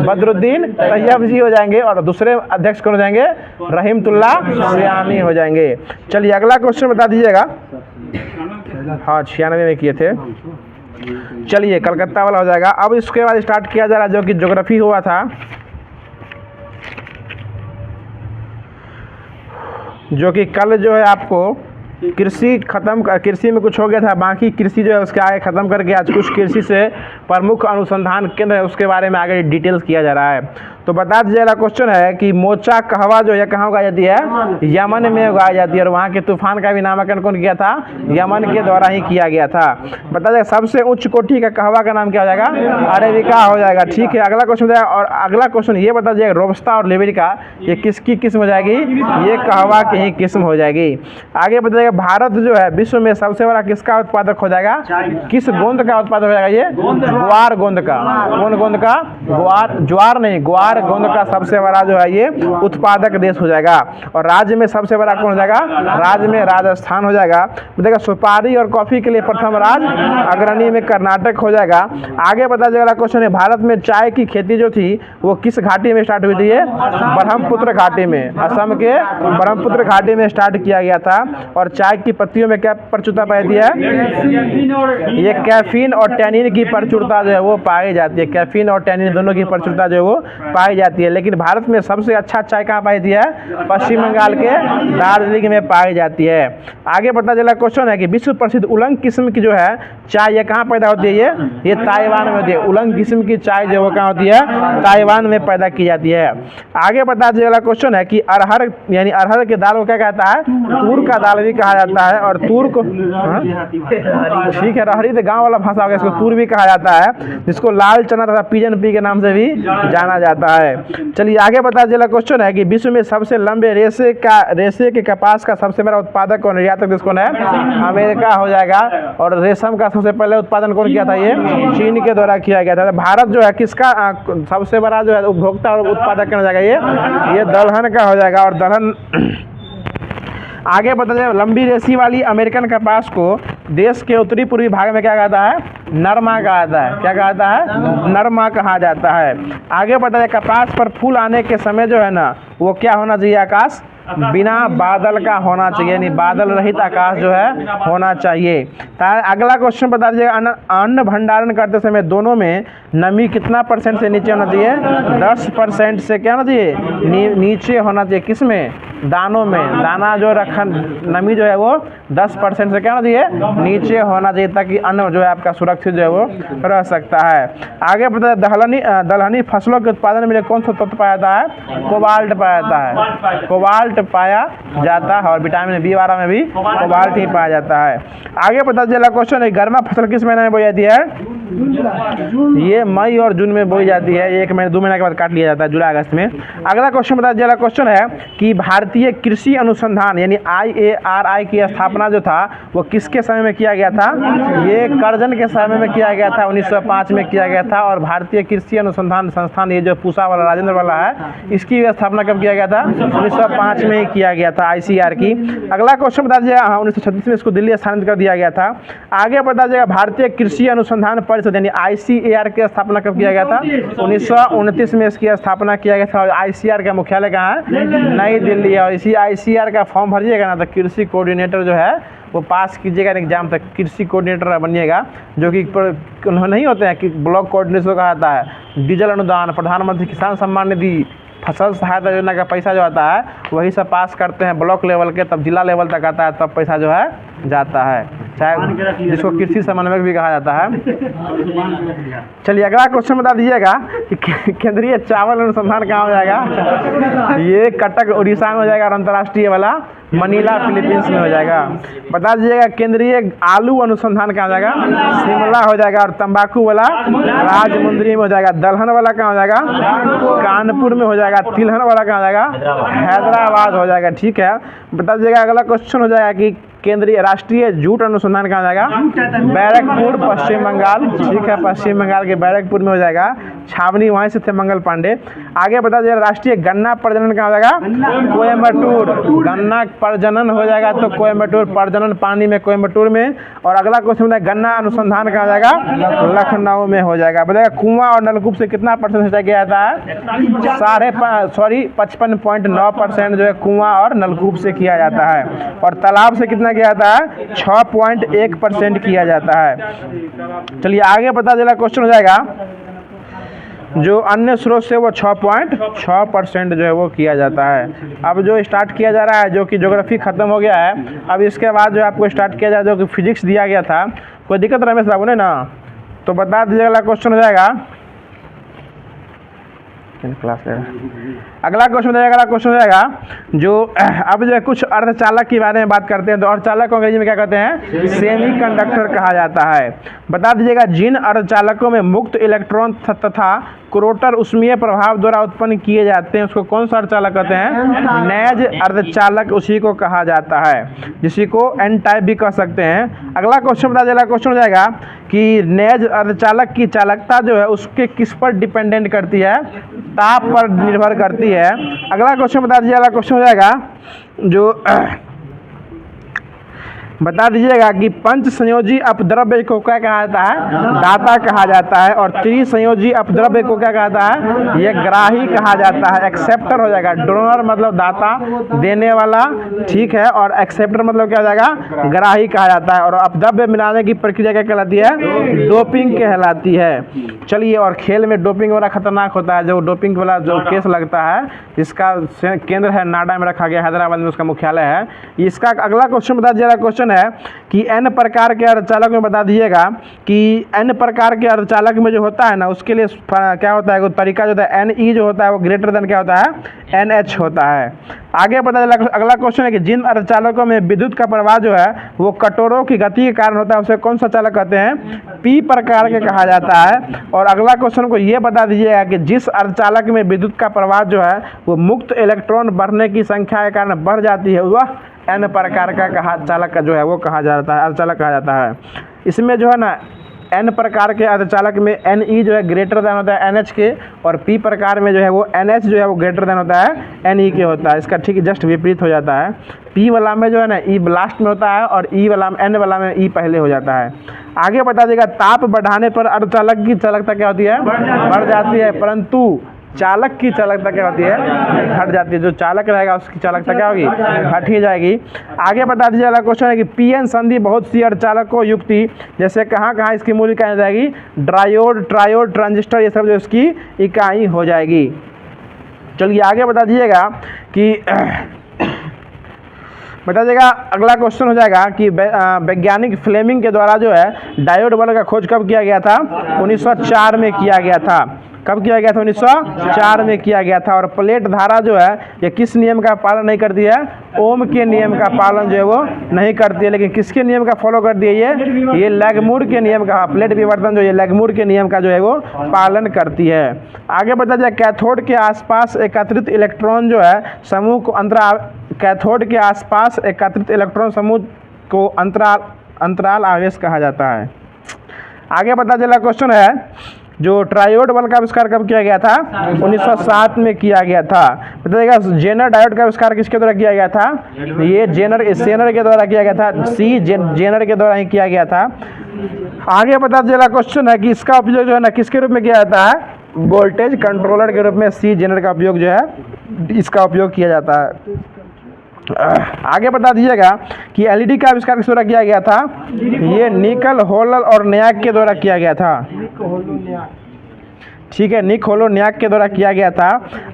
A: बदरुद्दीन तैयब जी हो जाएंगे। और दूसरे अध्यक्ष कौन हो जाएंगे? रहीमतुल्लाह सियामी हो जाएंगे। चलिए अगला क्वेश्चन बता दीजिएगा। हाँ 96 में किए थे। चलिए कलकत्ता वाला हो जाएगा। अब इसके बाद स्टार्ट किया जा रहा है जो कि ज्योग्राफी हुआ था। जो कि कल जो है आपको कृषि में कुछ हो गया था, बाकी कृषि जो है उसके आगे ख़त्म करके आज कुछ कृषि से प्रमुख अनुसंधान केंद्र है उसके बारे में आगे डिटेल्स किया जा रहा है। तो बता दीजिए, अगला क्वेश्चन है कि मोचा कहवा जो है कहाँ उगाई जाती है? यमन में उगाई जाती है। और वहाँ के तूफान का भी नामकरण कौन किया था? यमन के द्वारा ही किया गया था। बता दें सबसे उच्च कोटि का कहवा का नाम क्या हो जाएगा? अरेबिका हो जाएगा। ठीक है, अगला क्वेश्चन हो जाएगा। और अगला क्वेश्चन ये बता दीजिएगा, रोबस्टा और लिबेरिका ये किसकी किस्म हो जाएगी? ये कहवा की ही किस्म हो जाएगी। आगे बताइएगा, भारत जो है विश्व में सबसे बड़ा किसका उत्पादक हो जाएगा? किस गोंद का उत्पादक हो जाएगा? ये ग्वार गोंद का। कौन गोंद का? ग्वार, ज्वार नहीं, ग्वार गोंद का सबसे बड़ा जो है ये उत्पादक देश हो जाएगा। और राज्य में सबसे बड़ा कौन हो जाएगा? राज्य में राजस्थान हो जाएगा। देखिए, सुपारी और कॉफी के लिए प्रथम राज्य अग्रणी में कर्नाटक हो जाएगा। आगे बता दीजिएगा क्वेश्चन है, भारत में चाय की खेती जो थी वो किस घाटी में स्टार्ट हुई थी? ये ब्रह्मपुत्र घाटी में, असम के ब्रह्मपुत्र घाटी में स्टार्ट किया गया था। और चाय की पत्तियों में क्या प्रचुरता पाई जाती है? ये कैफीन और टैनिन की प्रचुरता जो है वो पाई जाती है। कैफीन और टैनिन दोनों की प्रचुरता जो है वो पाई जाती है। लेकिन भारत में सबसे अच्छा चाय कहाँ पाई जाती है? पश्चिम बंगाल के दार्जिलिंग में पाई जाती है। आगे पता चला क्वेश्चन है कि विश्व प्रसिद्ध उलंग किस्म की जो है चाय ये कहाँ पैदा होती है? ये ताइवान में होती है। उलंग किस्म की चाय जो वो कहाँ होती है? ताइवान में पैदा की जाती है। आगे पता चला क्वेश्चन है कि अरहर यानी अरहर के दाल को क्या कहता है? तूर का दाल भी कहा जाता है। और तूर को ठीक है, रहरी तो गाँव वाला भाषा हो गया, इसको तूर भी कहा जाता है, जिसको लाल चना तथा पिजन पी के नाम से भी जाना जाता है। चलिए आगे पता चला क्वेश्चन है कि विश्व में सबसे लंबे रेशे के कपास का सबसे बड़ा उत्पादक और निर्यातक देश कौन है? अमेरिका हो जाएगा। और रेशम का सबसे पहले उत्पादन कौन किया था? ये चीन के द्वारा किया गया था। भारत जो है किसका सबसे बड़ा जो है उपभोक्ता और उत्पादक हो जाएगा? ये दलहन का हो जाएगा। और दलहन आगे पता चले, लंबी रेशी वाली अमेरिकन कपास को देश के उत्तरी पूर्वी भाग में क्या कहता है? नरमा कहा जाता है। क्या कहता है? नरमा कहा जाता है। आगे पता चले, कपास पर फूल आने के समय जो है ना वो क्या होना चाहिए? आकाश बिना बादल का होना चाहिए, यानी बादल रहित आकाश जो है होना चाहिए। अगला क्वेश्चन बता दीजिएगा, अन्न भंडारण करते समय दोनों में नमी कितना % से नीचे होना चाहिए? 10% से क्या होना चाहिए? नीचे होना चाहिए। किस में? दानों में। दाना जो नमी जो है वो 10% से क्या होना चाहिए? नीचे होना चाहिए, ताकि अन्न जो है आपका सुरक्षित जो है वो रह सकता है। आगे पता है, दलहनी फसलों के उत्पादन में कौन सा तत्व पाया जाता है? कोबाल्ट पाया जाता है। कोबाल्ट पाया जाता है। और विटामिन B12 में भी कोबाल्ट ही पाया जाता है। आगे पता चला क्वेश्चन है, गर्मा फसल किस महीने में बोई जाती है? ये मई और जून में बोई जाती है। 1 महीने 2 महीने के बाद काट लिया जाता है, जुलाई अगस्त में। अगला क्वेश्चन बता चला क्वेश्चन है कि भारतीय कृषि अनुसंधान यानी IARI की स्थापना जो था वो किसके समय में किया गया था? ये करजन के समय में किया गया था, 1905 में किया गया था। और भारतीय कृषि अनुसंधान संस्थान ये जो पूसा वाला राजेंद्र वाला है, इसकी स्थापना कब किया गया था? 1905 में ही किया गया था, ICAR की। अगला क्वेश्चन बता दीजिएगा, 1936 में इसको दिल्ली स्थानांतरित कर दिया गया था। आगे बता दीजिएगा, भारतीय कृषि अनुसंधान परिषद यानी ICAR की स्थापना कब किया गया था? 1929 में इसकी स्थापना किया गया था। और ICAR का मुख्यालय कहाँ है? नई दिल्ली है। और इसी ICAR का फॉर्म भरिएगा ना तो कृषि कोऑर्डिनेटर जो है वो पास कीजिएगा एग्जाम तक, कृषि कोऑर्डिनेटर बनिएगा। जो कि नहीं होते हैं कि ब्लॉक कोऑर्डिनेटर कहा जाता है, डीजल अनुदान, प्रधानमंत्री किसान सम्मान निधि, फसल सहायता योजना का पैसा जो आता है वही सब पास करते हैं ब्लॉक लेवल के, तब जिला लेवल तक आता है, तब पैसा जो है जाता है, चाहे जिसको कृषि समन्वयक भी कहा जाता है। चलिए अगला क्वेश्चन बता दीजिएगा कि केंद्रीय चावल अनुसंधान कहाँ हो जाएगा? ये कटक उड़ीसा में हो जाएगा। और अंतर्राष्ट्रीय वाला मनीला फिलीपींस में हो जाएगा। बता दीजिएगा केंद्रीय आलू अनुसंधान कहाँ हो जाएगा? शिमला हो जाएगा। और तंबाकू वाला राजमुंदरी में हो जाएगा। दलहन वाला कहाँ हो जाएगा? कानपुर में हो जाएगा। तिलहन वाला कहाँ हो जाएगा? हैदराबाद हो जाएगा। ठीक है, बता दीजिएगा अगला क्वेश्चन हो जाएगा कि केंद्रीय राष्ट्रीय जूट अनुसंधान कहाँ जाएगा? बैरकपुर, पश्चिम बंगाल। ठीक है, पश्चिम बंगाल के बैरकपुर में हो जाएगा। छावनी वहीं से थे मंगल पांडे। आगे बता दीजिए राष्ट्रीय गन्ना प्रजनन कहाँ हो जाएगा? कोयम्बटूर। गन्ना प्रजनन हो जाएगा तो कोयम्बटूर, प्रजनन पानी में कोयम्बटूर में। और अगला क्वेश्चन है गन्ना अनुसंधान कहाँ जाएगा? लखनऊ में हो जाएगा। बताइएगा कुआं और नलकूप से कितना % सिंचाई किया जाता है? 55.9% जो है कुआं और नलकूप से किया जाता है। और तालाब से कितना किया जाता है? 6.1% किया जाता है। चलिए आगे पता चला क्वेश्चन हो जाएगा जो अन्य स्रोत से वो 6.6% जो है वो किया जाता है। अब जो स्टार्ट किया जा रहा है जो कि ज्योग्राफी ख़त्म हो गया है, अब इसके बाद जो आपको स्टार्ट किया जाए जो कि फिजिक्स दिया गया था। कोई दिक्कत रमेश बाबू ने ना, तो बता दीजिए अगला क्वेश्चन हो जाएगा। अगला क्वेश्चन हो जाएगा जो अब जो है कुछ अर्धचालक के बारे में बात करते हैं। तो अर्धचालक को अंग्रेजी में क्या कहते हैं? सेमीकंडक्टर कहा जाता है। बता दीजिएगा जिन अर्धचालकों में मुक्त इलेक्ट्रॉन तथा क्रोटर उष्मीय प्रभाव द्वारा उत्पन्न किए जाते हैं उसको कौन सा अर्धचालक कहते हैं? नैज अर्धचालक उसी को कहा जाता है, जिसी को एन टाइप भी कह सकते हैं। अगला क्वेश्चन बता दीजिएगा, क्वेश्चन हो जाएगा कि नैज अर्धचालक की चालकता जो है उसके किस पर डिपेंडेंट करती है? ताप पर निर्भर करती है। अगला क्वेश्चन बता दीजिए, अगला क्वेश्चन हो जाएगा जो बता दीजिएगा कि पंच संयोजी अपद्रव्य को क्या कहा जाता है? दाता कहा जाता है। और त्रिसंयोजी अपद्रव्य को क्या कहता है? ये ग्राही कहा जाता है। एक्सेप्टर हो जाएगा, डोनर मतलब दाता देने वाला, ठीक है, और एक्सेप्टर मतलब क्या हो जाएगा? ग्राही कहा जाता है। और अपद्रव्य मिलाने की प्रक्रिया क्या कहलाती है? डोपिंग कहलाती है। चलिए, और खेल में डोपिंग वाला खतरनाक होता है, जो डोपिंग वाला जो केस लगता है इसका केंद्र है नाडा में रखा गया, हैदराबाद में उसका मुख्यालय है। इसका अगला क्वेश्चन बता दीजिएगा, क्वेश्चन है कि एन प्रकार के अर्धचालक में बता दीजिएगा कि एन प्रकार के अर्धचालक में जो होता है ना उसके लिए क्या होता है? वो तरीका जो होता है एन ई जो होता है वो ग्रेटर देन क्या होता है? एन एच होता है। आगे पता चला, अगला क्वेश्चन है कि जिन अर्धचालकों में विद्युत का प्रवाह जो है वो कटोरों की गति के कारण होता है उसे कौन सा चालक कहते हैं? पी प्रकार के कहा जाता है। और अगला क्वेश्चन को ये बता दीजिएगा कि जिस अर्धचालक में विद्युत का प्रवाह जो है वो मुक्त इलेक्ट्रॉन बढ़ने की संख्या के कारण बढ़ जाती है वह एन प्रकार का चालक का जो है वो कहा जाता है, अर्धचालक कहा जाता है। इसमें जो है ना एन प्रकार के अर्धचालक में एन ई जो है ग्रेटर देन होता है एन एच के, और पी प्रकार में जो है वो एन एच जो है वो ग्रेटर देन होता है एन ई के होता है। इसका ठीक जस्ट विपरीत हो जाता है। पी वाला में जो है ना ई लास्ट में होता है और ई वाला में एन वाला में ई पहले हो जाता है। आगे बता देगा ताप बढ़ाने पर अर्धचालक की चालकता क्या होती है? बढ़ जाती है, परंतु चालक की चालकता क्या होती है? घट जाती है। जो चालक रहेगा उसकी चालकता क्या होगी? घट ही जाएगी। आगे बता दीजिए, अगला क्वेश्चन है कि पीएन संधि बहुत सी अर्धचालकों युक्ति जैसे कहाँ कहाँ इसकी मूल इकाई हो जाएगी? डायोड, ट्रायोड, ट्रांजिस्टर, ये सब जो इसकी इकाई हो जाएगी। चलिए आगे बता दीजिएगा कि बता देगा, अगला क्वेश्चन हो जाएगा कि वैज्ञानिक फ्लेमिंग के द्वारा जो है डायोड बल्ब का खोज कब किया गया था? 1904 में किया गया था। कब किया गया था? 1904 में किया गया था। और प्लेट धारा जो है ये किस नियम का पालन नहीं करती है? ओम के नियम का पालन जो है वो नहीं करती है, लेकिन किसके नियम का फॉलो करती है? ये लैगमूर के नियम का, प्लेट विवर्तन जो ये लैगमूर के नियम का जो है वो पालन करती है। आगे बता जाए, कैथोड के आसपास एकत्रित इलेक्ट्रॉन जो है समूह को कैथोड के आसपास एकत्रित इलेक्ट्रॉन समूह को अंतराल आवेश कहा जाता है। आगे बता चला, क्वेश्चन है जो ट्रायोड बल्ब का आविष्कार कब किया गया था? 1907 में किया गया था। बताइएगा जेनर डायोड का आविष्कार किसके द्वारा किया गया था? ये जेनर के द्वारा किया गया था। जेनर के द्वारा ही किया गया था। आगे पता चला, क्वेश्चन है कि इसका उपयोग जो है ना किसके रूप में किया जाता है? वोल्टेज कंट्रोलर के रूप में जेनर का उपयोग जो है इसका उपयोग किया जाता है। आगे बता दीजिएगा कि एलईडी का आविष्कार किस द्वारा किया गया था? ये निकल होलर और न्याक के द्वारा किया गया था। ठीक है, निक होलोन्याक के द्वारा किया गया था।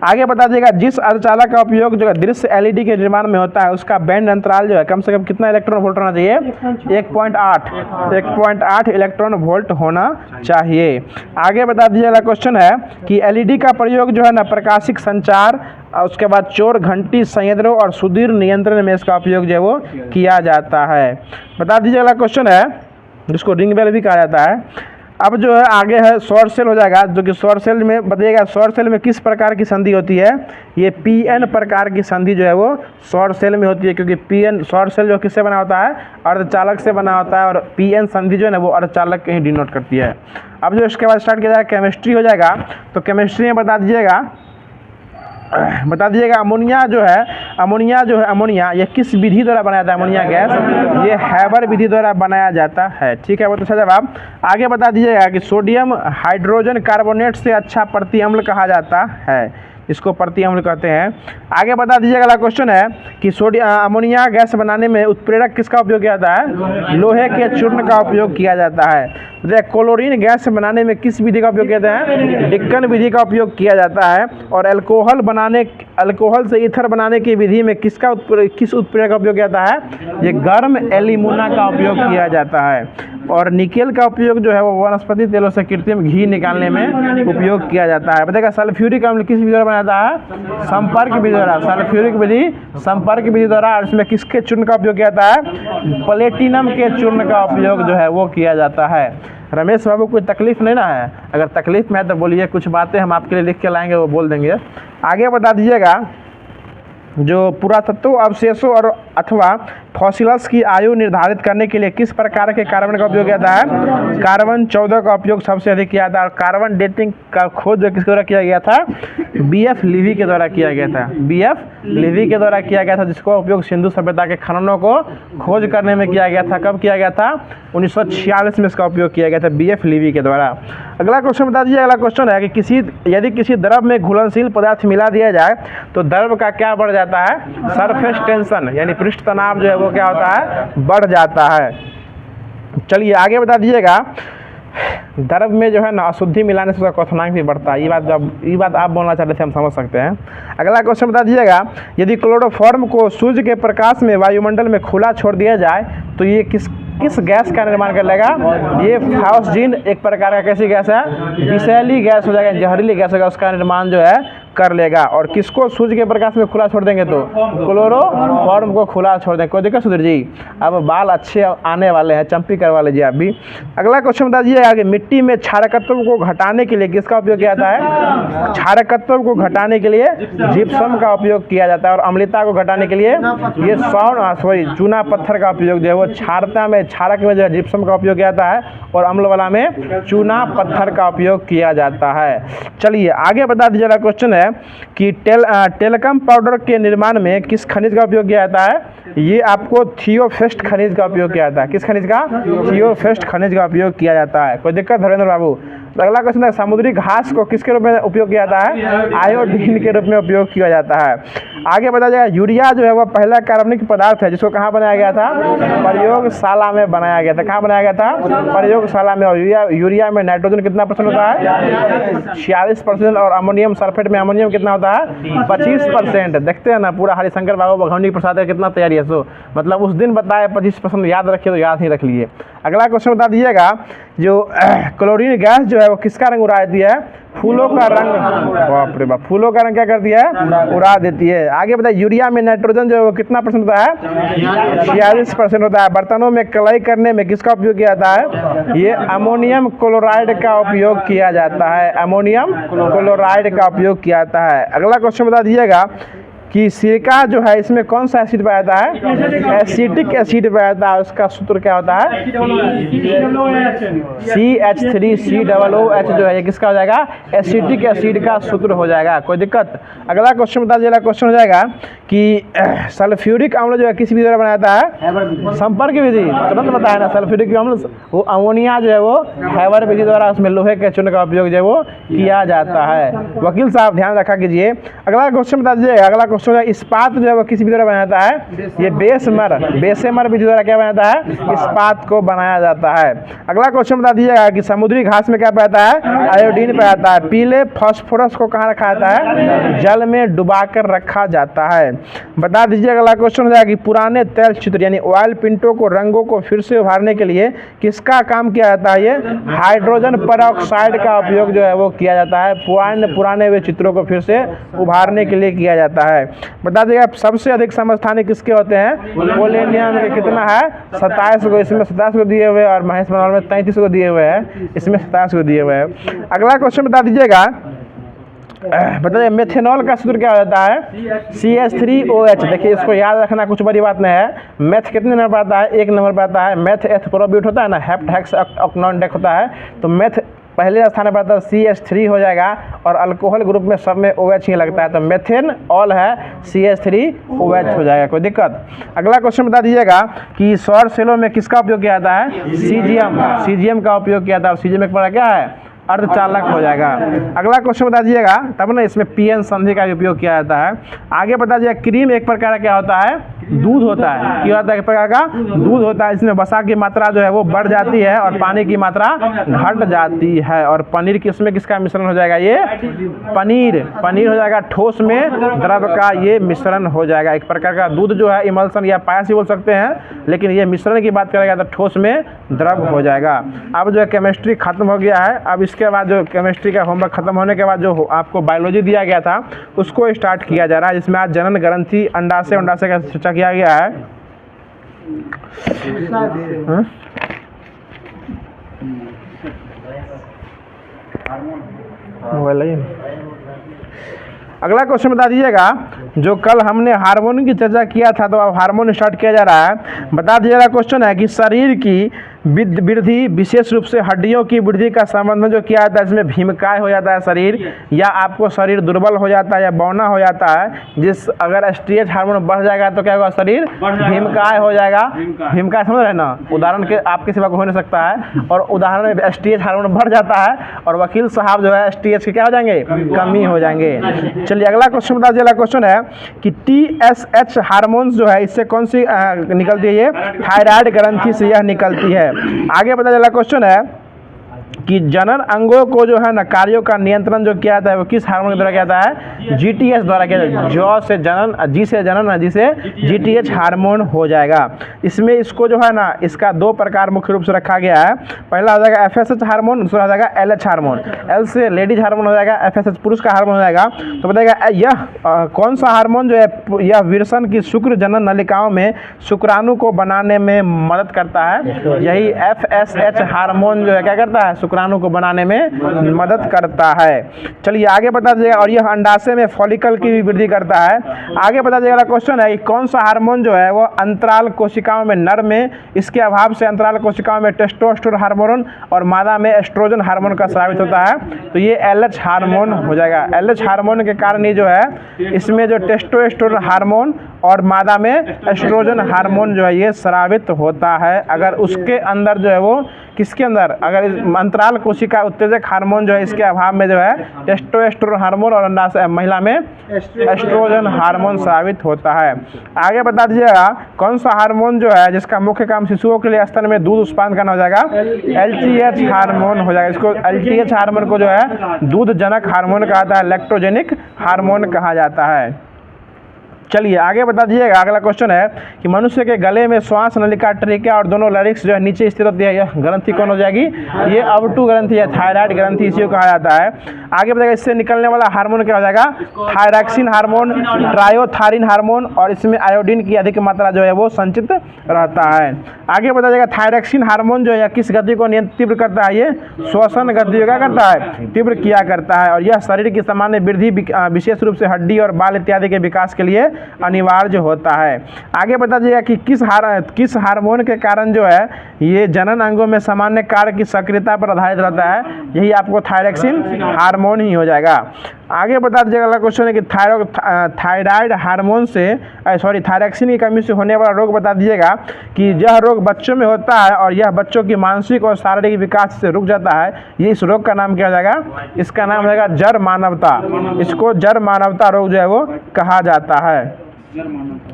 A: आगे बता दीजिएगा जिस अर्धचालक का उपयोग जो दृश्य एलईडी के निर्माण में होता है उसका बैंड अंतराल जो है कम से कम कितना इलेक्ट्रॉन वोल्ट होना चाहिए? 1.8 इलेक्ट्रॉन वोल्ट होना चाहिए। आगे बता दीजिएगा, क्वेश्चन है कि एलईडी का प्रयोग जो है ना प्रकाशिक संचार, उसके बाद चोर घंटी संयंत्रों और सुदूर नियंत्रण में इसका उपयोग जो है वो किया जाता है। बता दीजिए, अगला क्वेश्चन है जिसको रिंग बेल भी कहा जाता है। अब जो है आगे है सौर सेल हो जाएगा, जो कि सौर सेल में बताइएगा सौर सेल में किस प्रकार की संधि होती है? ये पीएन प्रकार की संधि जो है वो सौर सेल में होती है, क्योंकि पीएन सौर सेल जो किससे बना होता है? अर्धचालक से बना होता है, और पीएन संधि जो है ना वो अर्धचालक के ही डिनोट करती है। अब जो इसके बाद स्टार्ट किया जाएगा केमिस्ट्री हो जाएगा। तो केमिस्ट्री में बता दीजिएगा अमोनिया जो है अमोनिया ये किस विधि द्वारा बनाया जाता है? अमोनिया गैस ये हैबर विधि द्वारा बनाया जाता है। ठीक है, बहुत अच्छा जवाब। आगे बता दीजिएगा कि सोडियम हाइड्रोजन कार्बोनेट से अच्छा प्रति अम्ल कहा जाता है। इसको प्रति अम्ल कहते हैं। आगे बता दीजिएगा, अगला क्वेश्चन है कि अमोनिया गैस बनाने में उत्प्रेरक किसका उपयोग किया जाता है? लोहे के चूर्ण का उपयोग किया जाता है। क्लोरीन गैस बनाने में किस विधि का उपयोग किया जाता है? डिक्कन विधि का उपयोग किया जाता है। और अल्कोहल से ईथर बनाने की विधि में किस उत्प्रेरक का उपयोग किया जाता है? ये गर्म एल्यूमिना का उपयोग किया जाता है। और निकेल का उपयोग जो है वो वनस्पति तेलों से कृत्रिम घी निकालने में उपयोग किया जाता है। बताइएगा सल्फ्यूरिक अम्ल किस विधि द्वारा बनाया जाता है? संपर्क विधि द्वारा। सल्फ्यूरिक विधि संपर्क विधि द्वारा। और इसमें किसके चूर्ण का उपयोग किया जाता है? प्लेटिनम के चूर्ण का उपयोग जो है वो किया जाता है। रमेश बाबू कोई तकलीफ नहीं ना है? अगर तकलीफ में है तो बोलिए, कुछ बातें हम आपके लिए लिख के लाएंगे, वो बोल देंगे। आगे बता दीजिएगा, जो पुरातत्व अवशेषों और अथवा फॉसिल्स की आयु निर्धारित करने के लिए किस प्रकार के कार्बन का उपयोग किया जाता है? कार्बन 14 का उपयोग सबसे अधिक किया जाता है। और कार्बन डेटिंग का खोज किसके द्वारा किया गया था? BF लीवी के द्वारा किया गया था। BF लीवी के द्वारा किया गया था, जिसका उपयोग सिंधु सभ्यता के खननों को खोज करने में किया गया था। कब किया गया था? 1946 में इसका उपयोग किया गया था BF लीवी के द्वारा। अगला क्वेश्चन बता दीजिए। अगला क्वेश्चन है कि यदि किसी द्रव में घुलनशील पदार्थ मिला दिया जाए तो द्रव का क्या बढ़ जाता है? सरफेस टेंशन, यानी पृष्ठ तनाव जो है वो क्या होता है? बढ़ जाता है। चलिए आगे बता दीजिएगा, द्रव में जो है ना अशुद्धि मिलाने से उसका क्वथनांक भी बढ़ता है। ये बात आप बोलना चाहते थे, हम समझ सकते हैं। अगला क्वेश्चन बता दीजिएगा, यदि क्लोरोफॉर्म को सूर्य के प्रकाश में वायुमंडल में खुला छोड़ दिया जाए तो ये किस गैस का निर्माण कर लेगा? ये फाउस्जीन एक प्रकार का कैसी गैस है? विषैली गैस हो जाएगा, जहरीली गैस होगा, उसका निर्माण जो है कर लेगा। और किसको सूर्य के प्रकाश में खुला छोड़ देंगे? तो क्लोरोफॉर्म को खुला छोड़ देंगे। कोई दिक्कत सुधीर जी? अब बाल अच्छे आने वाले हैं, चंपी करवा लीजिए आप भी। अगला क्वेश्चन बता दीजिएगा कि मिट्टी में क्षारकत्व को घटाने के लिए किसका उपयोग किया जाता है? क्षारकत्व को घटाने के लिए जिप्सम का उपयोग किया जाता है। और अम्लता को घटाने के लिए ये चूना पत्थर का उपयोग जो है वो क्षारक में जो है जिप्सम का उपयोग किया जाता है, और अम्ल वाला में चूना पत्थर का उपयोग किया जाता है। चलिए आगे बता दीजिएगा, क्वेश्चन है कि टेलकम पाउडर के निर्माण में किस खनिज का उपयोग किया जाता है? ये आपको थियोफेस्ट खनिज का उपयोग किया जाता है। किस खनिज का? थियोफेस्ट खनिज का उपयोग किया जाता है। कोई दिक्कत धर्मेंद्र बाबू? अगला क्वेश्चन है, समुद्री घास को किसके रूप में उपयोग किया जाता है? आयोडीन के रूप में उपयोग किया जाता है। आगे बताया जाएगा, यूरिया जो है वह पहला कार्बनिक पदार्थ है जिसको कहाँ बनाया गया था? प्रयोगशाला में बनाया गया था। कहाँ बनाया गया था? प्रयोगशाला में। और यूरिया में नाइट्रोजन कितना % होता है? 46%। और अमोनियम सल्फेट में अमोनियम कितना होता है? 25%। देखते हैं ना, पूरा हरिशंकर बाबू बघौनी प्रसाद का कितना तैयारी है। सो मतलब उस दिन बताया 25% याद रखिए, तो याद ही रख लिए। अगला क्वेश्चन बता दीजिएगा, जो क्लोरीन गैस जो है वो किसका रंग उड़ा देती है? फूलों का रंग। बाप रे बाप, फूलों का रंग क्या करती है? उड़ा देती है। आगे बताइए, यूरिया में नाइट्रोजन जो है वो कितना % होता है? 46% होता है। बर्तनों में कलाई करने में किसका उपयोग किया जाता है? ये अमोनियम क्लोराइड का उपयोग किया जाता है। अमोनियम क्लोराइड का उपयोग किया जाता है। अगला क्वेश्चन बता दीजिएगा कि सिरका जो है इसमें कौन सा एसिड पाया जाता है? एसिटिक एसिड पाया जाता है। उसका सूत्र क्या होता है? CH3COOH जो है ये किसका हो जाएगा? एसिटिक एसिड का सूत्र हो जाएगा। कोई दिक्कत? अगला क्वेश्चन बता दीजिएगा, क्वेश्चन हो जाएगा कि सल्फ्यूरिक अम्ल जो है किस विधि द्वारा बनाया जाता है? संपर्क विधि। तुरंत बताया ना, सल्फ्यूरिक अम्ल वो अमोनिया जो है वो हैबर विधि द्वारा उसमें लोहे के चूर्ण का उपयोग जो है वो किया जाता है। वकील साहब ध्यान रखा कीजिए। अगला क्वेश्चन बता दीजिएगा, अगला क्वेश्चन इस्पात जो है वो किस विधि द्वारा बनाया जाता है? ये बेसेमर विधि द्वारा क्या बनाया जाता है? इस्पात को बनाया जाता है। अगला क्वेश्चन बता दीजिएगा कि समुद्री घास में क्या पाया जाता है? आयोडीन पाया जाता है। पीले फास्फोरस को कहाँ रखा जाता है? जल में डुबाकर रखा जाता है। बता दीजिए। अगला क्वेश्चन हो जाएगा कि पुराने तैल चित्र यानी ऑयल पिंटों को रंगों को फिर से उभारने के लिए किसका काम किया जाता है? ये हाइड्रोजन परऑक्साइड का उपयोग जो है वो किया जाता है। पुराने हुए चित्रों को फिर से उभारने के लिए किया जाता है। बता देगा सबसे अधिक समस्थानिक किसके होते हैं? पोलेनियम के। कितना है? 27 को। इसमें 27 को दिए हुए और महेश मनोहर में 33 को दिए हुए हैं, इसमें 27 को दिए हुए हैं। अगला क्वेश्चन बता दीजिएगा, बताइए मेथेनॉल का सूत्र क्या होता है? CH3OH। देखिए इसको याद रखना, कुछ बड़ी बात नहीं है। मैथ कितने नंबर पर आता है? 1 नंबर पर आता है। मैथ एथ प्रोब्यूट होता है ना, हेप्ट हेक्स ऑक्टेन डेक होता है, तो मैथ पहले स्थान पर आता है, CH3 हो जाएगा। और अल्कोहल ग्रुप में सब में OH ही लगता है, तो मेथेन ऑल है, CH3OH हो जाएगा। कोई दिक्कत? अगला क्वेश्चन बता दीजिएगा कि सौर सेलों में किसका उपयोग किया जाता है? सीजियम का उपयोग किया जाता है। और सीजियम एक प्रकार क्या है? अर्धचालक हो जाएगा। अगला क्वेश्चन बता दीजिएगा, तब ना इसमें पीएन संधि का उपयोग किया जाता है। आगे बता दीजिएगा, क्रीम एक प्रकार का क्या होता है, दूध होता है। क्या होता है, एक प्रकार का दूध होता है। इसमें वसा की मात्रा जो है वो बढ़ जाती है और पानी की मात्रा घट जाती है। और पनीर किसमें किसका मिश्रण हो जाएगा, ये पनीर हो जाएगा। ठोस में द्रव का ये मिश्रण हो जाएगा। एक प्रकार का दूध जो है इमल्सन या पायस ही बोल सकते हैं, लेकिन ये मिश्रण की बात करेगा तो ठोस में द्रव हो जाएगा। अब जो है केमिस्ट्री खत्म हो गया है। अब इसके बाद जो केमिस्ट्री का होमवर्क खत्म होने के बाद जो आपको बायोलॉजी दिया गया था उसको स्टार्ट किया जा रहा है, जिसमें आज जनन ग्रंथि अंडाशय का चर्चा किया गया है। अगला क्वेश्चन बता दीजिएगा, जो कल हमने हार्मोन की चर्चा किया था तो अब हार्मोन स्टार्ट किया जा रहा है। बता दीजिएगा क्वेश्चन है कि शरीर की वृद्धि विशेष रूप से हड्डियों की वृद्धि का संबंध जो किया जाता है, इसमें भीमकाय हो जाता है शरीर, या आपको शरीर दुर्बल हो जाता है या बौना हो जाता है। जिस अगर एस्ट्रेज हार्मोन बढ़ जाएगा तो क्या होगा, शरीर भीमकाय हो जाएगा। भीमकाय समझ रहे ना, उदाहरण के आपके सिवा हो नहीं सकता है। और उदाहरण में एस्ट्रेज हार्मोन बढ़ जाता है और वकील साहब जो है एस्ट्रेज के क्या हो जाएंगे, कमी हो जाएंगे। चलिए अगला क्वेश्चन बता दीजिएगा, क्वेश्चन है कि TSH हार्मोन्स जो है इससे कौन सी निकलती है, ये थायराइड ग्रंथि से यह निकलती है। आगे पता चला क्वेश्चन है कि जनन अंगों को जो है ना कार्यों का नियंत्रण जो किया जाता है वो किस हार्मोन द्वारा किया जाता है, GTH द्वारा किया जाता है। जॉ से जनन, जी से जनन, जी से GTH हार्मोन हो जाएगा। इसमें इसको जो है ना इसका दो प्रकार मुख्य रूप से रखा गया है। पहला हो जाएगा FSH हार्मोन, दूसरा हो जाएगा LH हार्मोन। L से लेडीज हार्मोन हो जाएगा, FSH पुरुष का हार्मोन हो जाएगा। तो बताइएगा यह कौन सा हार्मोन जो है, यह विरसन की शुक्र जनन नलिकाओं में शुक्राणु को बनाने में मदद करता है। यही FSH हार्मोन जो है क्या करता है, शुक्राणु को बनाने में मदद करता है। चलिए आगे बता दीजिएगा, और यह अंडाशय में फॉलिकल की भी वृद्धि करता है। आगे बता दीजिएगा क्वेश्चन है कि कौन सा हार्मोन जो है वो अंतराल कोशिकाओं में नर में, इसके अभाव से अंतराल कोशिकाओं में टेस्टोस्टेरोन हार्मोन और मादा में एस्ट्रोजन हार्मोन का स्रावित होता है। तो ये LH हार्मोन हो जाएगा। LH हार्मोन के कारण ये जो है इसमें जो टेस्टोस्टेरोन हार्मोन और मादा में एस्ट्रोजन हार्मोन जो है ये स्रावित होता है। अगर उसके अंदर जो है वो किसके अंदर, अगर अंतराल कोशिका उत्तेजक हार्मोन जो है इसके अभाव में जो है टेस्टोस्टेरोन हार्मोन और अंडाशय महिला में एस्ट्रोजन हार्मोन स्रावित होता है। आगे बता दीजिएगा कौन सा हार्मोन जो है जिसका मुख्य काम शिशुओं के लिए स्तन में दूध उत्पादन करना हो जाएगा, LTH हार्मोन हो जाएगा। इसको LTH हार्मोन को जो है दूध जनक हार्मोन कहा जाता है, लैक्टोजेनिक हार्मोन कहा जाता है। चलिए आगे बता दीजिएगा, अगला क्वेश्चन है कि मनुष्य के गले में श्वास नलिका, ट्रेकिया और दोनों लैरिक्स जो है नीचे स्थित होती है, यह ग्रंथि कौन हो जाएगी, ये अवटु ग्रंथि है, थायराइड ग्रंथि इसी को कहा जाता है। आगे बताइएगा इससे निकलने वाला हार्मोन क्या हो जाएगा, थायरॉक्सिन हार्मोन, ट्रायोथारिन हार्मोन, और इसमें आयोडीन की अधिक मात्रा जो है वो संचित रहता है। आगे बता दीजिएगा थायरॉक्सिन हार्मोन जो है किस गति को तीव्र करता है, ये श्वसन गति को क्या करता है, तीव्र किया करता है। और यह शरीर की सामान्य वृद्धि विशेष रूप से हड्डी और बाल इत्यादि के विकास के लिए अनिवार्य होता है। आगे बता दीजिएगा कि किस हार्मोन के कारण जो है ये जनन अंगों में सामान्य कार्य की सक्रियता पर आधारित रहता है, यही आपको थायरॉक्सिन हार्मोन ही हो जाएगा। आगे बता दीजिएगा, अगला क्वेश्चन है कि थायराइड हार्मोन से थायरॉक्सिन की कमी से होने वाला रोग बता दीजिएगा कि यह रोग बच्चों में होता है और यह बच्चों की मानसिक और शारीरिक विकास से रुक जाता है। ये इस रोग का नाम क्या हो जाएगा, इसका नाम हो जाएगा जड़ मानवता। इसको जड़ मानवता रोग जो है वो कहा जाता है।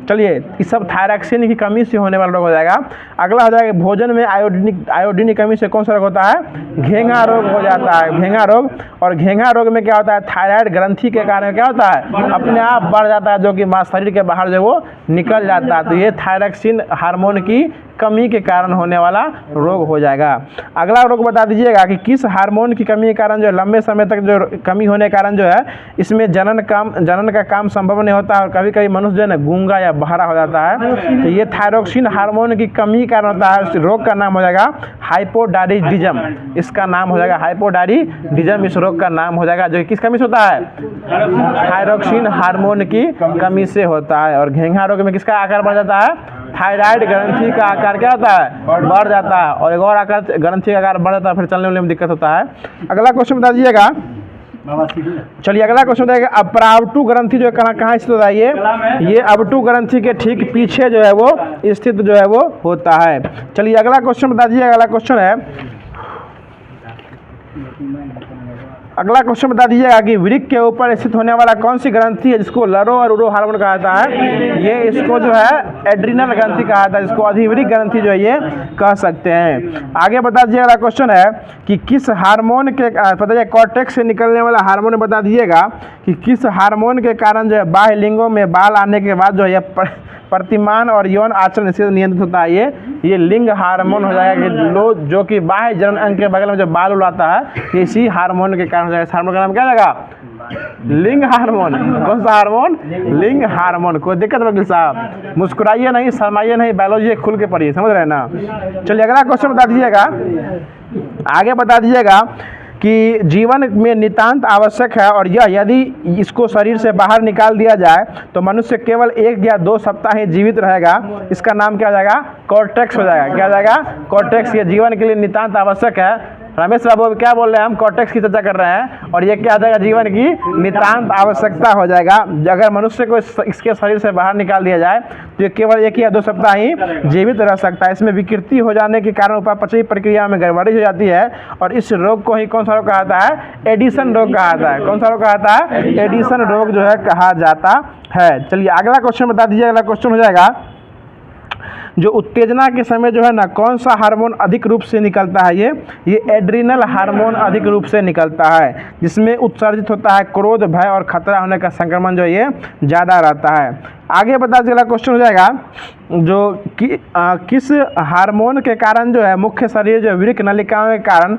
A: चलिए इस सब थायरॉक्सिन की कमी से होने वाला रोग हो जाएगा। अगला हो जाएगा भोजन में आयोडीन की कमी से कौन सा रोग होता है, घेंघा रोग हो जाता है, घेंघा रोग। और घेंघा रोग में क्या होता है, थायराइड ग्रंथि के कारण क्या होता है, अपने आप बढ़ जाता है, जो कि शरीर के बाहर जो वो निकल जाता है। तो ये थायरॉक्सिन हार्मोन की कमी के कारण होने वाला रोग हो जाएगा। अगला रोग बता दीजिएगा कि किस हार्मोन की कमी के कारण जो लंबे समय तक जो कमी होने के कारण जो है इसमें जनन का काम संभव नहीं होता और कभी कभी मनुष्य जो है ना गूंगा या बहरा हो जाता है। तो ये थायरॉक्सिन हार्मोन की कमी के कारण होता है। इस रोग का नाम हो जाएगा हाइपोडायरिडिज्म। इसका नाम हो जाएगा हाइपोडायरिडिज्म, इस रोग का नाम हो जाएगा, जो किस कमी से होता है, थायरॉक्सिन हार्मोन की कमी से होता है। और घेंघा रोग में किसका आकार बढ़ जाता है, थायराइड ग्रंथि का आकार क्या होता है, बढ़ जाता है। और एक और आकार ग्रंथि का आकार बढ़ जाता है, फिर चलने में दिक्कत होता है। अगला क्वेश्चन बता दीजिएगा, चलिए अगला क्वेश्चन बताइएगा अपरावटु ग्रंथि जो है कहाँ स्थित होता है, ये अवटु ग्रंथि के ठीक पीछे जो है वो स्थित जो है वो होता है। चलिए अगला क्वेश्चन बता दीजिएगा, अगला क्वेश्चन है अगला क्वेश्चन बता दीजिएगा कि वृक्क के ऊपर स्थित होने वाला कौन सी ग्रंथि है जिसको लरो और उरो हार्मोन कहा जाता है? ये इसको जो है एड्रिनल ग्रंथि कहा जाता है, जिसको अधिवृक्क ग्रंथि जो है ये कह सकते हैं। आगे बता दीजिएगा, अगला क्वेश्चन है कि किस हार्मोन के बताइए कॉर्टेक्स से निकलने वाला हार्मोन बता दीजिएगा कि किस हार्मोन के कारण जो है बाह्य लिंगों में बाल आने के बाद जो है प्रतिमान और यौन आचरण से नियंत्रित होता है। ये लिंग हार्मोन हो जाएगा कि लोग जो कि बाह्य जनन अंग के बगल में जो बाल उड़ाता है इसी हार्मोन के कारण हो जाएगा। हार्मोन का नाम क्या जाएगा? लिंग हार्मोन। कौन सा हार्मोन? लिंग हार्मोन। कोई दिक्कत वकील साहब? मुस्कुराइए नहीं, शर्माइए नहीं, बायोलॉजी खुल के पढ़िए, समझ रहे हैं ना। चलिए अगला क्वेश्चन बता दीजिएगा, आगे बता दीजिएगा कि जीवन में नितांत आवश्यक है और यह यदि इसको शरीर से बाहर निकाल दिया जाए तो मनुष्य केवल 1 या 2 सप्ताह ही जीवित रहेगा। इसका नाम क्या हो जाएगा? कॉर्टेक्स हो जाएगा। क्या हो जाएगा? कॉर्टेक्स। ये जीवन के लिए नितांत आवश्यक है। रमेश बाबू क्या बोल रहे हैं? हम कॉर्टेक्स की चर्चा कर रहे हैं और ये क्या हो जाएगा? जीवन की नितांत आवश्यकता हो जाएगा। अगर मनुष्य को इसके शरीर से बाहर निकाल दिया जाए तो ये केवल 1 या 2 सप्ताह ही जीवित रह सकता है। इसमें विकृति हो जाने के कारण उपापचयी प्रक्रिया में गड़बड़ी हो जाती है और इस रोग को ही कौन सा रोग कहा जाता है? एडिशन रोग कहा जाता है। कौन सा रोग कहा जाता है? एडिशन रोग जो है कहा जाता है। चलिए अगला क्वेश्चन बता दीजिए, अगला क्वेश्चन हो जाएगा जो उत्तेजना के समय जो है ना कौन सा हार्मोन अधिक रूप से निकलता है? ये एड्रिनल हार्मोन अधिक रूप से निकलता है, जिसमें उत्सर्जित होता है क्रोध, भय और खतरा होने का संक्रमण जो है ये ज़्यादा रहता है। आगे बता दीजिए, अगला क्वेश्चन हो जाएगा जो कि किस हार्मोन के कारण जो है मुख्य शरीर जो वृक्क नलिकाओं के कारण